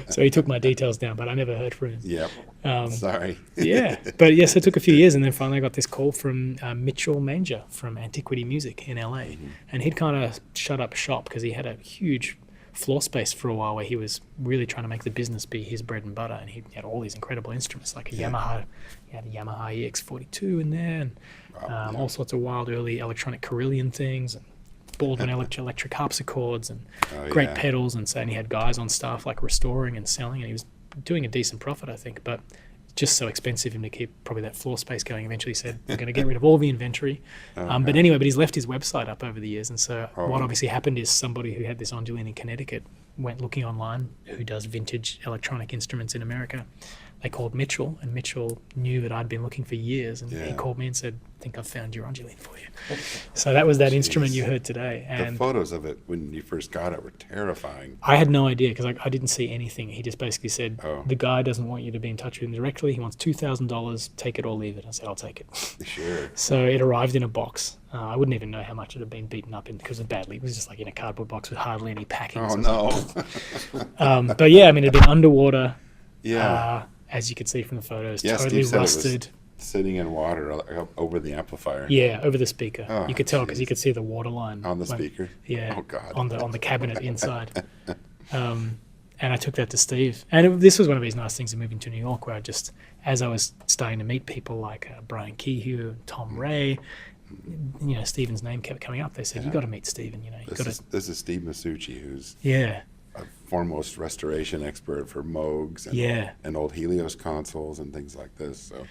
So he took my details down, but I never heard from him. Sorry. But yes, it took a few years, and then finally I got this call from Mitchell Manger from Antiquity Music in LA, and he'd kind of shut up shop because he had a huge floor space for a while where he was really trying to make the business be his bread and butter, and he had all these incredible instruments like Yamaha. He had a Yamaha EX42 in there, and all sorts of wild early electronic Carillion things, and Baldwin electric harpsichords, and great pedals, and he had guys on staff like restoring and selling, and he was doing a decent profit, I think, but just so expensive him to keep probably that floor space going. Eventually he said, we're going to get rid of all the inventory. But he's left his website up over the years, and so what obviously happened is somebody who had this Ondiolines in Connecticut went looking online, who does vintage electronic instruments in America. They called Mitchell, and Mitchell knew that I'd been looking for years, and he called me and said, I think I've found your Ondioline for you. So that was that instrument you heard today. And the photos of it when you first got it were terrifying. I had no idea, because I didn't see anything. He just basically said, the guy doesn't want you to be in touch with him directly. He wants $2,000, take it or leave it. I said, I'll take it. Sure. So it arrived in a box. I wouldn't even know how much it had been beaten up in, because of badly. It was just like in a cardboard box with hardly any packing. Oh, no. But yeah, it had been underwater. As you could see from the photos, totally rusted. Sitting in water over the amplifier. Yeah, over the speaker. You could tell because you could see the water line on the speaker. Yeah. Oh God. On the cabinet inside. And I took that to Steve. And this was one of these nice things of moving to New York, where as I was starting to meet people like Brian Kehoe, Tom Ray, Stephen's name kept coming up. They said, you got to meet Stephen. This is Steve Masucci, who's a foremost restoration expert for Moogs and old Helios consoles and things like this. So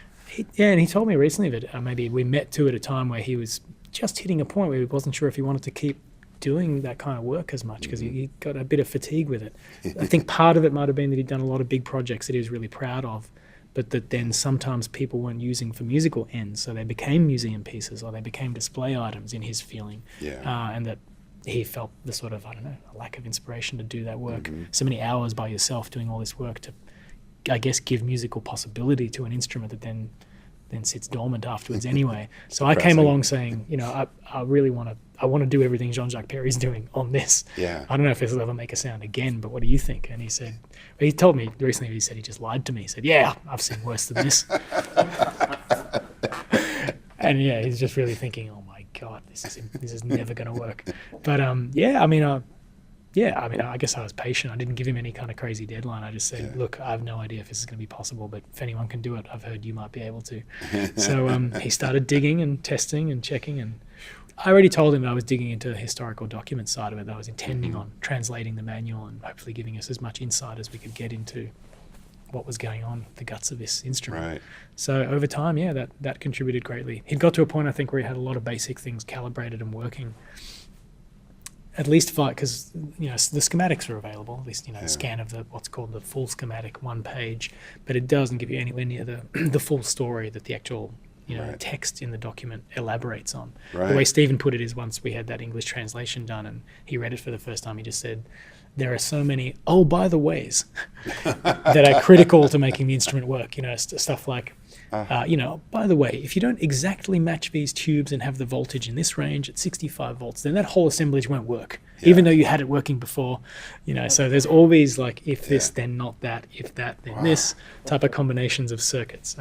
and he told me recently that maybe we met too at a time where he was just hitting a point where he wasn't sure if he wanted to keep doing that kind of work as much, because he got a bit of fatigue with it. I think part of it might have been that he'd done a lot of big projects that he was really proud of, but that then sometimes people weren't using for musical ends, so they became museum pieces or they became display items in his feeling. And that he felt the sort of, I don't know, a lack of inspiration to do that work. So many hours by yourself doing all this work to, I guess, give musical possibility to an instrument that then sits dormant afterwards anyway. So I came along saying, you know, I really want to do everything Jean-Jacques Perrey's doing on this. Yeah. I don't know if this will ever make a sound again, but what do you think? And he said, he told me recently, he said he just lied to me. He said, yeah, I've seen worse than this. And yeah, he's just really thinking, oh my God, this is never going to work. But I guess I was patient. I didn't give him any kind of crazy deadline. I just said, look, I have no idea if this is going to be possible, but if anyone can do it, I've heard you might be able to. So he started digging and testing and checking. And I already told him that I was digging into the historical document side of it, that I was intending on translating the manual and hopefully giving us as much insight as we could get into what was going on, the guts of this instrument. Right. So over time, that contributed greatly. He'd got to a point, I think, where he had a lot of basic things calibrated and working. At least because the schematics are available. At least scan of what's called the full schematic, one page, but it doesn't give you anywhere near the full story that the actual text in the document elaborates on. Right. The way Stephen put it is, once we had that English translation done and he read it for the first time, he just said, "There are so many by the ways that are critical to making the instrument work." Stuff like. By the way, if you don't exactly match these tubes and have the voltage in this range at 65 volts, then that whole assemblage won't work, even though you had it working before. So there's always like, if this, then not that, if that, then this type of combinations of circuits.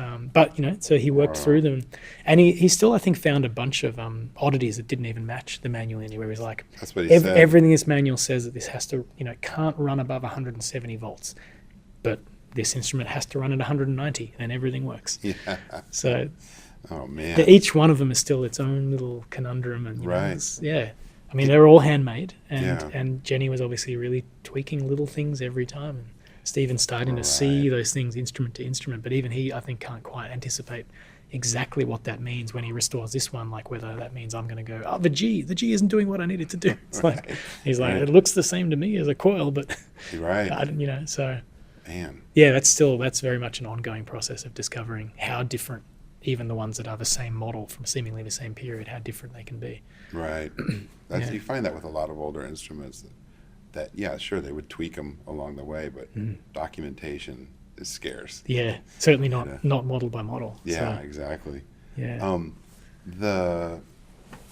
So he worked through them, and he still, I think, found a bunch of oddities that didn't even match the manual anywhere. He was like, that's what he said. Everything this manual says that this has to, can't run above 170 volts, but this instrument has to run at 190 and everything works. Yeah. So each one of them is still its own little conundrum. And they're all handmade, and Jenny was obviously really tweaking little things every time, and Stephen's starting to see those things instrument to instrument, but even he, I think, can't quite anticipate exactly what that means when he restores this one, like whether that means I'm going to go, the G isn't doing what I need it to do. It's like, he's like, it looks the same to me as a coil, but so man. Yeah, that's very much an ongoing process of discovering how different even the ones that are the same model from seemingly the same period, how different they can be. Right. You find that with a lot of older instruments that sure, they would tweak them along the way, but documentation is scarce. Yeah, certainly not model by model. Yeah, so, exactly. Yeah.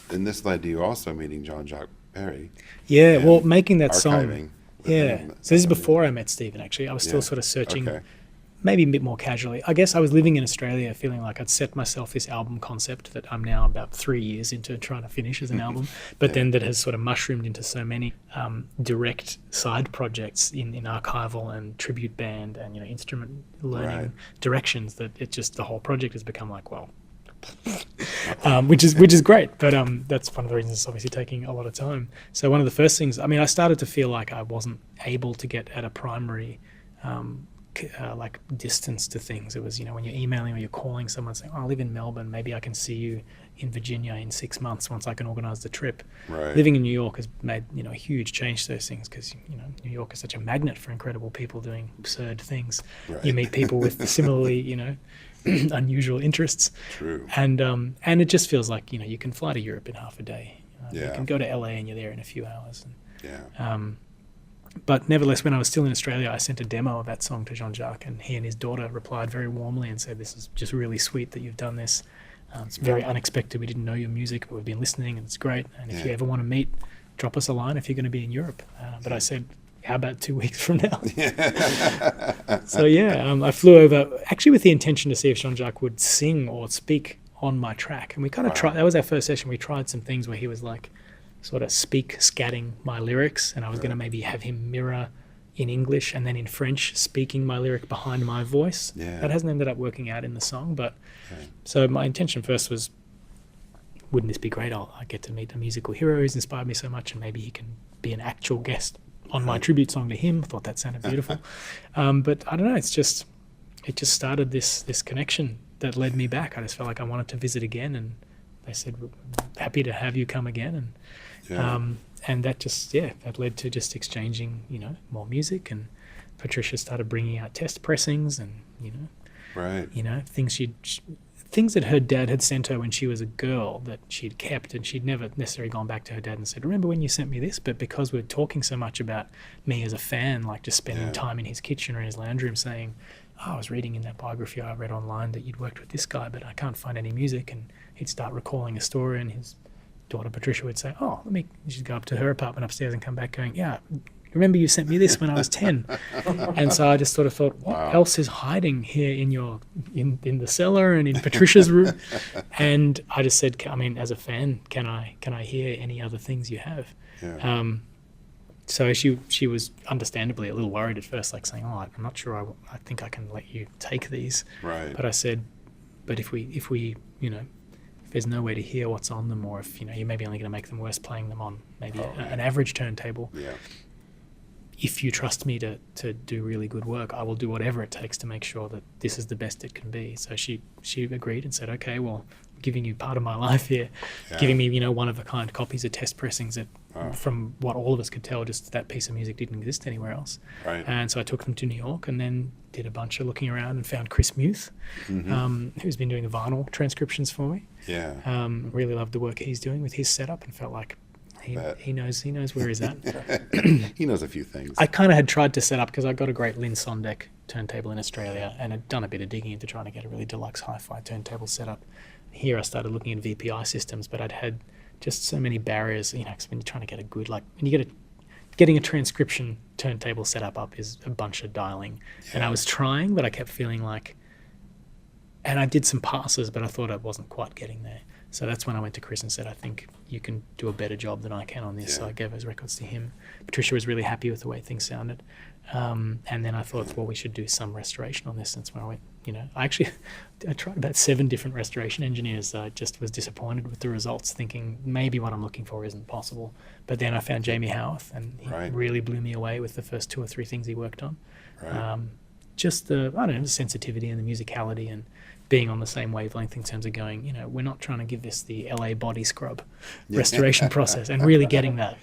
And this led to you also meeting Jean-Jacques Perrey. Yeah, well, making that archiving song. Yeah. So this is before I met Stephen, actually. I was still sort of searching, maybe a bit more casually. I guess I was living in Australia feeling like I'd set myself this album concept that I'm now about 3 years into trying to finish as an album, but then that has sort of mushroomed into so many direct side projects in archival and tribute band and instrument learning directions that the whole project has become like, well, which is great, but that's one of the reasons it's obviously taking a lot of time. So one of the first things, I started to feel like I wasn't able to get at a primary like distance to things. It was, when you're emailing or you're calling someone saying, I live in Melbourne, maybe I can see you in Virginia in 6 months once I can organise the trip. Right. Living in New York has made a huge change to those things because New York is such a magnet for incredible people doing absurd things. Right. You meet people with similarly unusual interests. True. And it just feels like you can fly to Europe in half a day. You Yeah. can go to LA and you're there in a few hours. Yeah. But nevertheless, when I was still in Australia, I sent a demo of that song to Jean-Jacques, and he and his daughter replied very warmly and said, "This is just really sweet that you've done this. It's very unexpected. We didn't know your music, but we've been listening, and it's great. And if you ever want to meet, drop us a line if you're going to be in Europe." But I said, how about 2 weeks from now? So I flew over actually with the intention to see if Jean-Jacques would sing or speak on my track. And we kind of tried, that was our first session. We tried some things where he was like sort of scatting my lyrics, and I was going to maybe have him mirror in English and then in French speaking my lyric behind my voice. Yeah. That hasn't ended up working out in the song, but so my intention first was, wouldn't this be great? I get to meet a musical hero who's inspired me so much, and maybe he can be an actual guest on my tribute song to him. I thought that sounded beautiful. But I don't know, it just started this connection that led me back. I just felt like I wanted to visit again, and they said, "We're happy to have you come again." And that that led to just exchanging, more music, and Patricia started bringing out test pressings, and, Right. You know, things that her dad had sent her when she was a girl that she'd kept, and she'd never necessarily gone back to her dad and said, remember when you sent me this? But because we're talking so much about me as a fan, like just spending time in his kitchen or in his lounge room saying, oh, I was reading in that biography I read online that you'd worked with this guy, but I can't find any music. And he'd start recalling a story, and his daughter Patricia would say, oh, she'd go up to her apartment upstairs and come back going, yeah, remember you sent me this when I was 10. And so I just sort of thought, what else is hiding here in the cellar and in Patricia's room? And I just said, I mean, as a fan, can I hear any other things you have? Yeah. So she was understandably a little worried at first, like saying, oh, I'm not sure I think I can let you take these. Right. But I said, but if we you know, if there's no way to hear what's on them, or if, you know, you're maybe only going to make them worse playing them on maybe an average turntable. Yeah. If you trust me to do really good work, I will do whatever it takes to make sure that this is the best it can be. So she agreed and said, okay, well, I'm giving you part of my life here, giving me, you know, one-of-a-kind copies of test pressings that, from what all of us could tell, just that piece of music didn't exist anywhere else. Right. And so I took them to New York and then did a bunch of looking around and found Chris Muth, who's been doing the vinyl transcriptions for me. Yeah. Really loved the work he's doing with his setup and felt like he knows where he's at. He knows a few things. I kind of had tried to set up, because I got a great Lynn Sondek turntable in Australia, and had done a bit of digging into trying to get a really deluxe hi-fi turntable set up. Here I started looking at VPI systems, but I'd had just so many barriers, you know, because when you're trying to get a good, like when you get getting a transcription turntable set up is a bunch of dialing. And I was trying, but I kept feeling like, and I did some passes, but I thought I wasn't quite getting there. So that's when I went to Chris and said, I think you can do a better job than I can on this. Yeah. So I gave those records to him. Patricia was really happy with the way things sounded. And then I thought, well, we should do some restoration on this. That's when I went, you know, I tried about 7 different restoration engineers. I just was disappointed with the results, thinking maybe what I'm looking for isn't possible. But then I found Jamie Howarth, and he really blew me away with the first 2 or 3 things he worked on. Right. Just the sensitivity and the musicality and being on the same wavelength in terms of going, you know, we're not trying to give this the LA body scrub restoration process, and really getting that,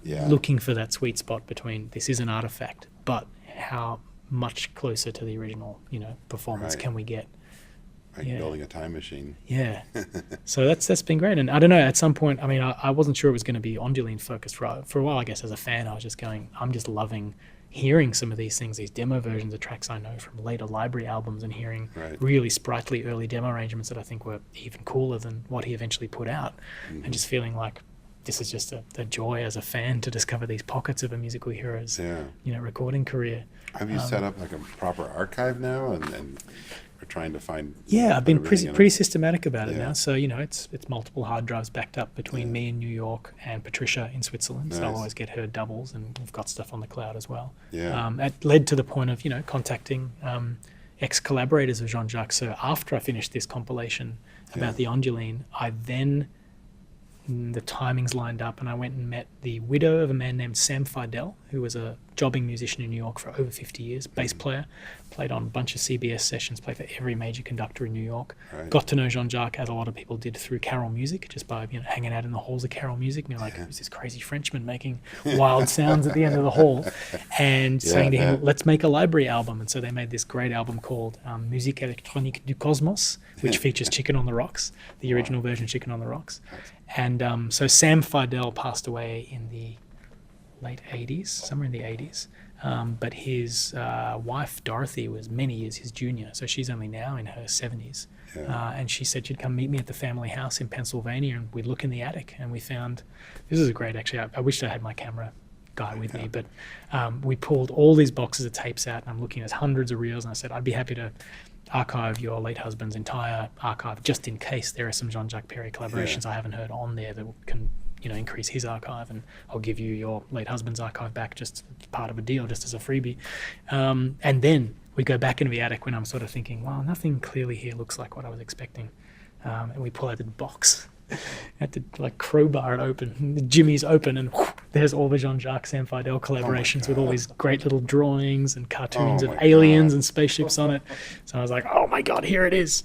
looking for that sweet spot between this is an artifact, but how much closer to the original, you know, performance can we get? Like building a time machine. Yeah. So that's been great. And I don't know, at some point, I mean, I wasn't sure it was going to be Ondioline focused for a while. I guess as a fan, I was just going, I'm just loving hearing some of these things, these demo versions of tracks I know from later library albums, and hearing really sprightly early demo arrangements that I think were even cooler than what he eventually put out. And just feeling like this is just a joy as a fan to discover these pockets of a musical hero's you know, recording career. Have you set up like a proper archive now, and we're trying to find? I've been pretty systematic about it now. So, you know, it's multiple hard drives backed up between me in New York and Patricia in Switzerland. So I'll always get her doubles, and we've got stuff on the cloud as well. It led to the point of, you know, contacting ex-collaborators of Jean-Jacques. So after I finished this compilation about the Ondioline, I then, the timings lined up, and I went and met the widow of a man named Sam Fidel, who was a jobbing musician in New York for over 50 years, bass player, played on a bunch of CBS sessions, played for every major conductor in New York. Got to know Jean-Jacques, as a lot of people did, through Carol Music, just by, you know, hanging out in the halls of Carol Music, and you're like, who's this crazy Frenchman making wild sounds at the end of the hall? And saying to him, let's make a library album. And so they made this great album called Musique électronique du Cosmos, which features Chicken on the Rocks, the original version of Chicken on the Rocks. And so Sam Fidel passed away in the late 80s, somewhere in the 80s. But his wife, Dorothy, was many years his junior. So she's only now in her 70s. And she said she'd come meet me at the family house in Pennsylvania, and we'd look in the attic, and we found, this is great actually, I wished I had my camera guy with me, but we pulled all these boxes of tapes out, and I'm looking at hundreds of reels, and I said, I'd be happy to archive your late husband's entire archive, just in case there are some Jean-Jacques Perrey collaborations I haven't heard on there that can, you know, increase his archive, and I'll give you your late husband's archive back just as part of a deal, just as a freebie. And then we go back into the attic when I'm sort of thinking, well, nothing clearly here looks like what I was expecting. And we pull out the box. I had to like crowbar it open. The jimmy's open, and whoosh, there's all the Jean-Jacques Sam Fidel collaborations with all these great little drawings and cartoons of aliens and spaceships on it. So I was like, oh my God, here it is.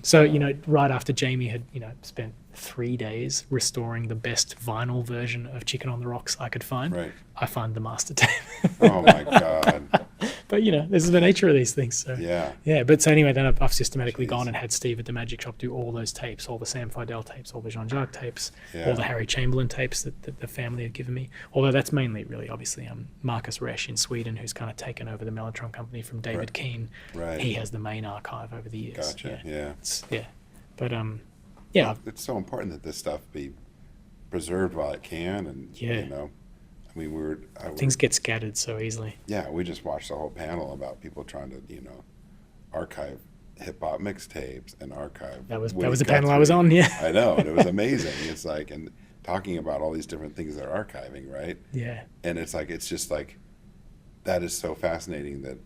So, you know, right after Jamie had, you know, spent 3 days restoring the best vinyl version of Chicken on the Rocks I could find, I find the master tape. Oh my God. But this is the nature of these things. So yeah. But so anyway, then I've systematically gone and had Steve at the Magic Shop do all those tapes, all the Sam Fidel tapes, all the Jean-Jacques tapes, all the Harry Chamberlain tapes that the family had given me. Although that's mainly really obviously Marcus Resch in Sweden, who's kind of taken over the Mellotron company from David Keane. Right. He has the main archive over the years. Gotcha. Yeah. But it's so important that this stuff be preserved while it can, and I mean, things get scattered so easily. Yeah, we just watched a whole panel about people trying to, archive hip hop mixtapes and archive. That was the panel I was on. Yeah, I know, and it was amazing. It's like, and talking about all these different things they're archiving, right? Yeah. And it's just like, that is so fascinating that,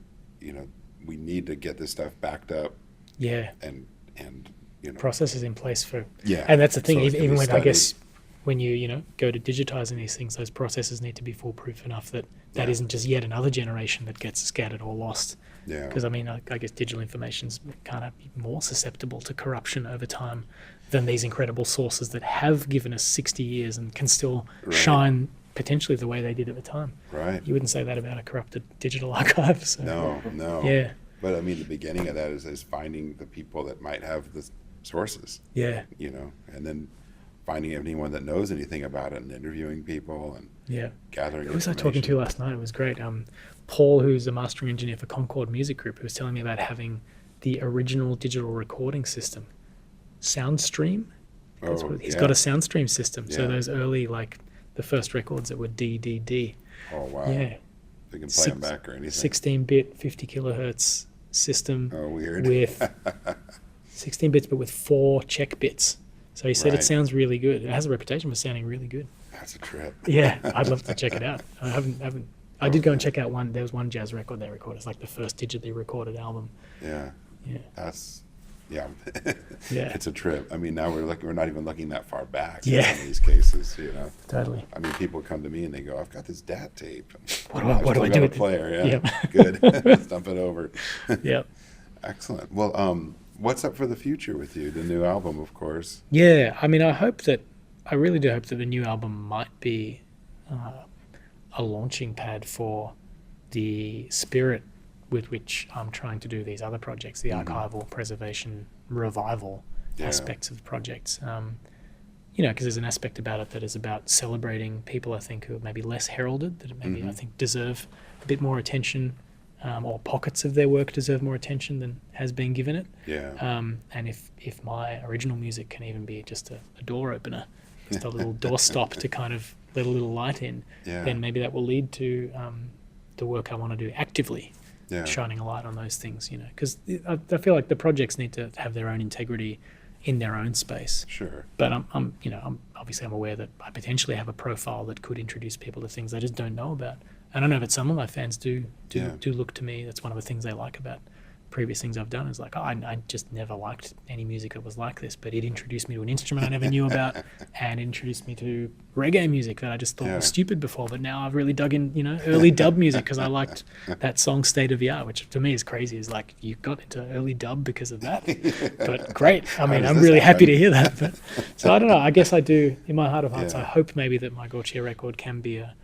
we need to get this stuff backed up. Yeah. And processes in place for. Yeah. And that's the thing. So even when I guess when you go to digitizing these things, those processes need to be foolproof enough that isn't just yet another generation that gets scattered or lost. Yeah. Because I mean, I guess digital information's kind of more susceptible to corruption over time than these incredible sources that have given us 60 years and can still shine potentially the way they did at the time. Right. You wouldn't say that about a corrupted digital archive. So. No. Yeah. But I mean, the beginning of that is finding the people that might have the sources. Yeah. And then finding anyone that knows anything about it and interviewing people and gathering Who was I information. talking to last night? It was great. Paul, who's a mastering engineer for Concord Music Group, who was telling me about having the original digital recording system, Soundstream. He's got a Soundstream system. So those early, like the first records that were DDD. Oh, wow. Yeah. They can play them back or anything. 16-bit, 50 kilohertz system. Oh, weird. With 16 bits, but with 4 check bits. So he said it sounds really good. It has a reputation for sounding really good. That's a trip. Yeah, I'd love to check it out. I haven't. I did go and check out one. There was one jazz record they recorded. It's like the first digitally recorded album. Yeah. Yeah. That's. Yeah. It's a trip. I mean, now we're not even looking that far back. Yeah. In these cases, Totally. I mean, people come to me and they go, "I've got this DAT tape. What do I do with a player? it?" Yeah. Good. Dump it over. Yep. Excellent. Well, what's up for the future with you? The new album, of course. Yeah. I mean, I really do hope that the new album might be a launching pad for the spirit with which I'm trying to do these other projects, the archival, preservation, revival aspects of the projects. Because there's an aspect about it that is about celebrating people, I think, who are maybe less heralded, that maybe I think deserve a bit more attention, or pockets of their work deserve more attention than has been given it. Yeah. And if my original music can even be just a door opener, just a little doorstop to kind of let a little light in, then maybe that will lead to the work I want to do actively. Shining a light on those things, because I feel like the projects need to have their own integrity in their own space. Sure. But I'm obviously aware that I potentially have a profile that could introduce people to things they just don't know about. And I know that some of my fans do look to me. That's one of the things they like about previous things I've done is like, I just never liked any music that was like this, but it introduced me to an instrument I never knew about, and it introduced me to reggae music that I just thought was stupid before, but now I've really dug in, early dub music because I liked that song State of the Art, which to me is crazy. Is like, you got into early dub because of that. But great. I mean, I'm really happy to hear that. But, so I don't know. I guess I do, in my heart of hearts, I hope maybe that my Gotye record can be a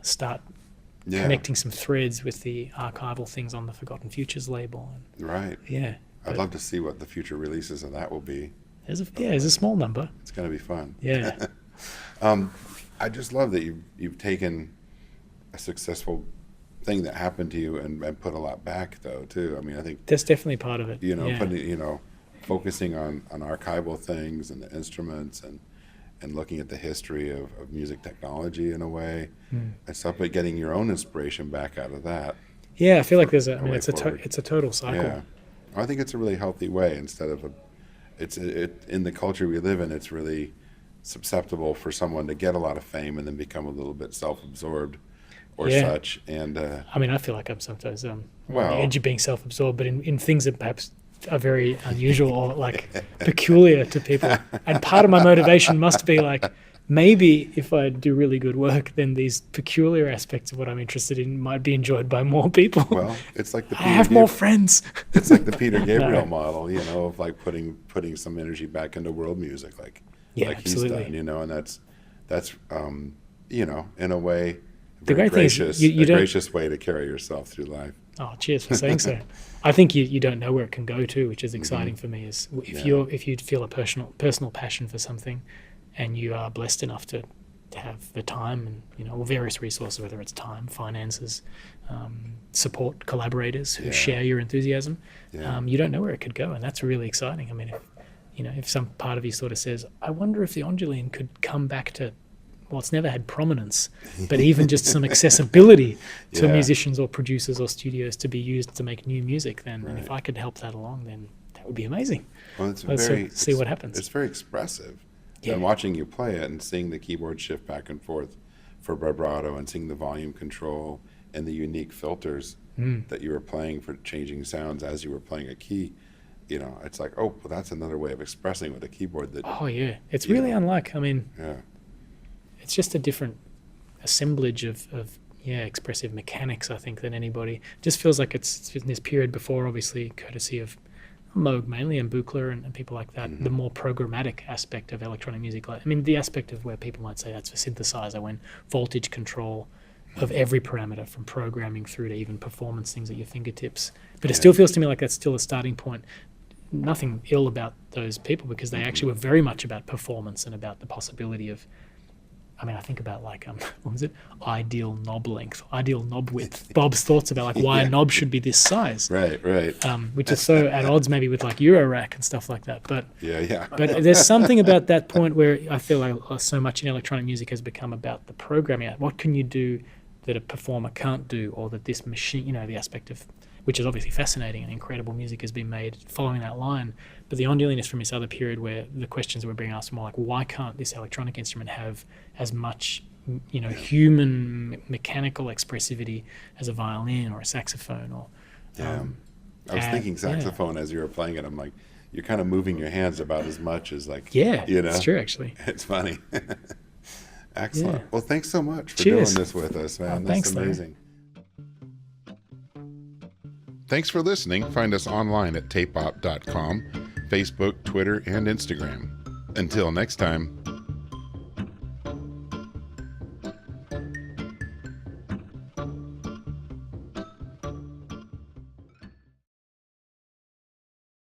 start connecting some threads with the archival things on the Forgotten Futures label. Right. Yeah. I'd love to see what the future releases of that will be. There's a small number. It's going to be fun. Yeah. I just love that you've taken a successful thing that happened to you and put a lot back, though, too. I mean, I think that's definitely part of it. Putting, focusing on archival things and the instruments and looking at the history of music technology in a way and stuff, but getting your own inspiration back out of that. Yeah, I feel like it's a total cycle. Yeah, I think it's a really healthy way instead of in the culture we live in, it's really susceptible for someone to get a lot of fame and then become a little bit self-absorbed or such. And I mean, I feel like I'm sometimes on the edge of being self-absorbed, but in things that perhaps are very unusual or like peculiar to people. And part of my motivation must be like, maybe if I do really good work, then these peculiar aspects of what I'm interested in might be enjoyed by more people. Well, it's like I have more friends. It's like the Peter Gabriel model, of like putting some energy back into world music, like absolutely. he's done, and that's in a way, the great gracious, thing is you gracious way to carry yourself through life. Oh, cheers for saying so. I think you don't know where it can go to, which is exciting for me. Is if you feel a personal passion for something, and you are blessed enough to have the time and various resources, whether it's time, finances, support, collaborators who share your enthusiasm, you don't know where it could go, and that's really exciting. I mean, if some part of you sort of says, I wonder if the Ondioline could come back to, well, it's never had prominence, but even just some accessibility to musicians or producers or studios to be used to make new music, then and if I could help that along, then that would be amazing. Well, it's Let's see what happens. It's very expressive. Yeah. And watching you play it and seeing the keyboard shift back and forth for vibrato and seeing the volume control and the unique filters that you were playing for changing sounds as you were playing a key, it's like, oh, well, that's another way of expressing with a keyboard. That It's really unlike, yeah. It's just a different assemblage of expressive mechanics, I think, than anybody. It just feels like it's in this period before, obviously, courtesy of Moog mainly and Buchler and people like that, the more programmatic aspect of electronic music. The aspect of where people might say that's a synthesizer, when voltage control of every parameter from programming through to even performance things at your fingertips. But it still feels to me like that's still a starting point. Nothing ill about those people, because they actually were very much about performance and about the possibility of, I think about what was it? Ideal knob length, ideal knob width. Bob's thoughts about why a knob should be this size. Right. Which is so at odds maybe with Eurorack and stuff like that. But yeah. But there's something about that point where I feel like so much in electronic music has become about the programming. What can you do that a performer can't do, or that this machine, the aspect of, which is obviously fascinating and incredible music has been made following that line. But the Ondiolines is from this other period where the questions that were being asked were more like, why can't this electronic instrument have as much, human mechanical expressivity as a violin or a saxophone? Or I was thinking saxophone as you were playing it. I'm like, you're kind of moving your hands about as much as it's true, actually. It's funny. Excellent. Well, thanks so much for Cheers. doing this with us, man. Thanks, That's amazing. Thanks for listening. Find us online at tapeop.com, Facebook, Twitter, and Instagram. Until next time.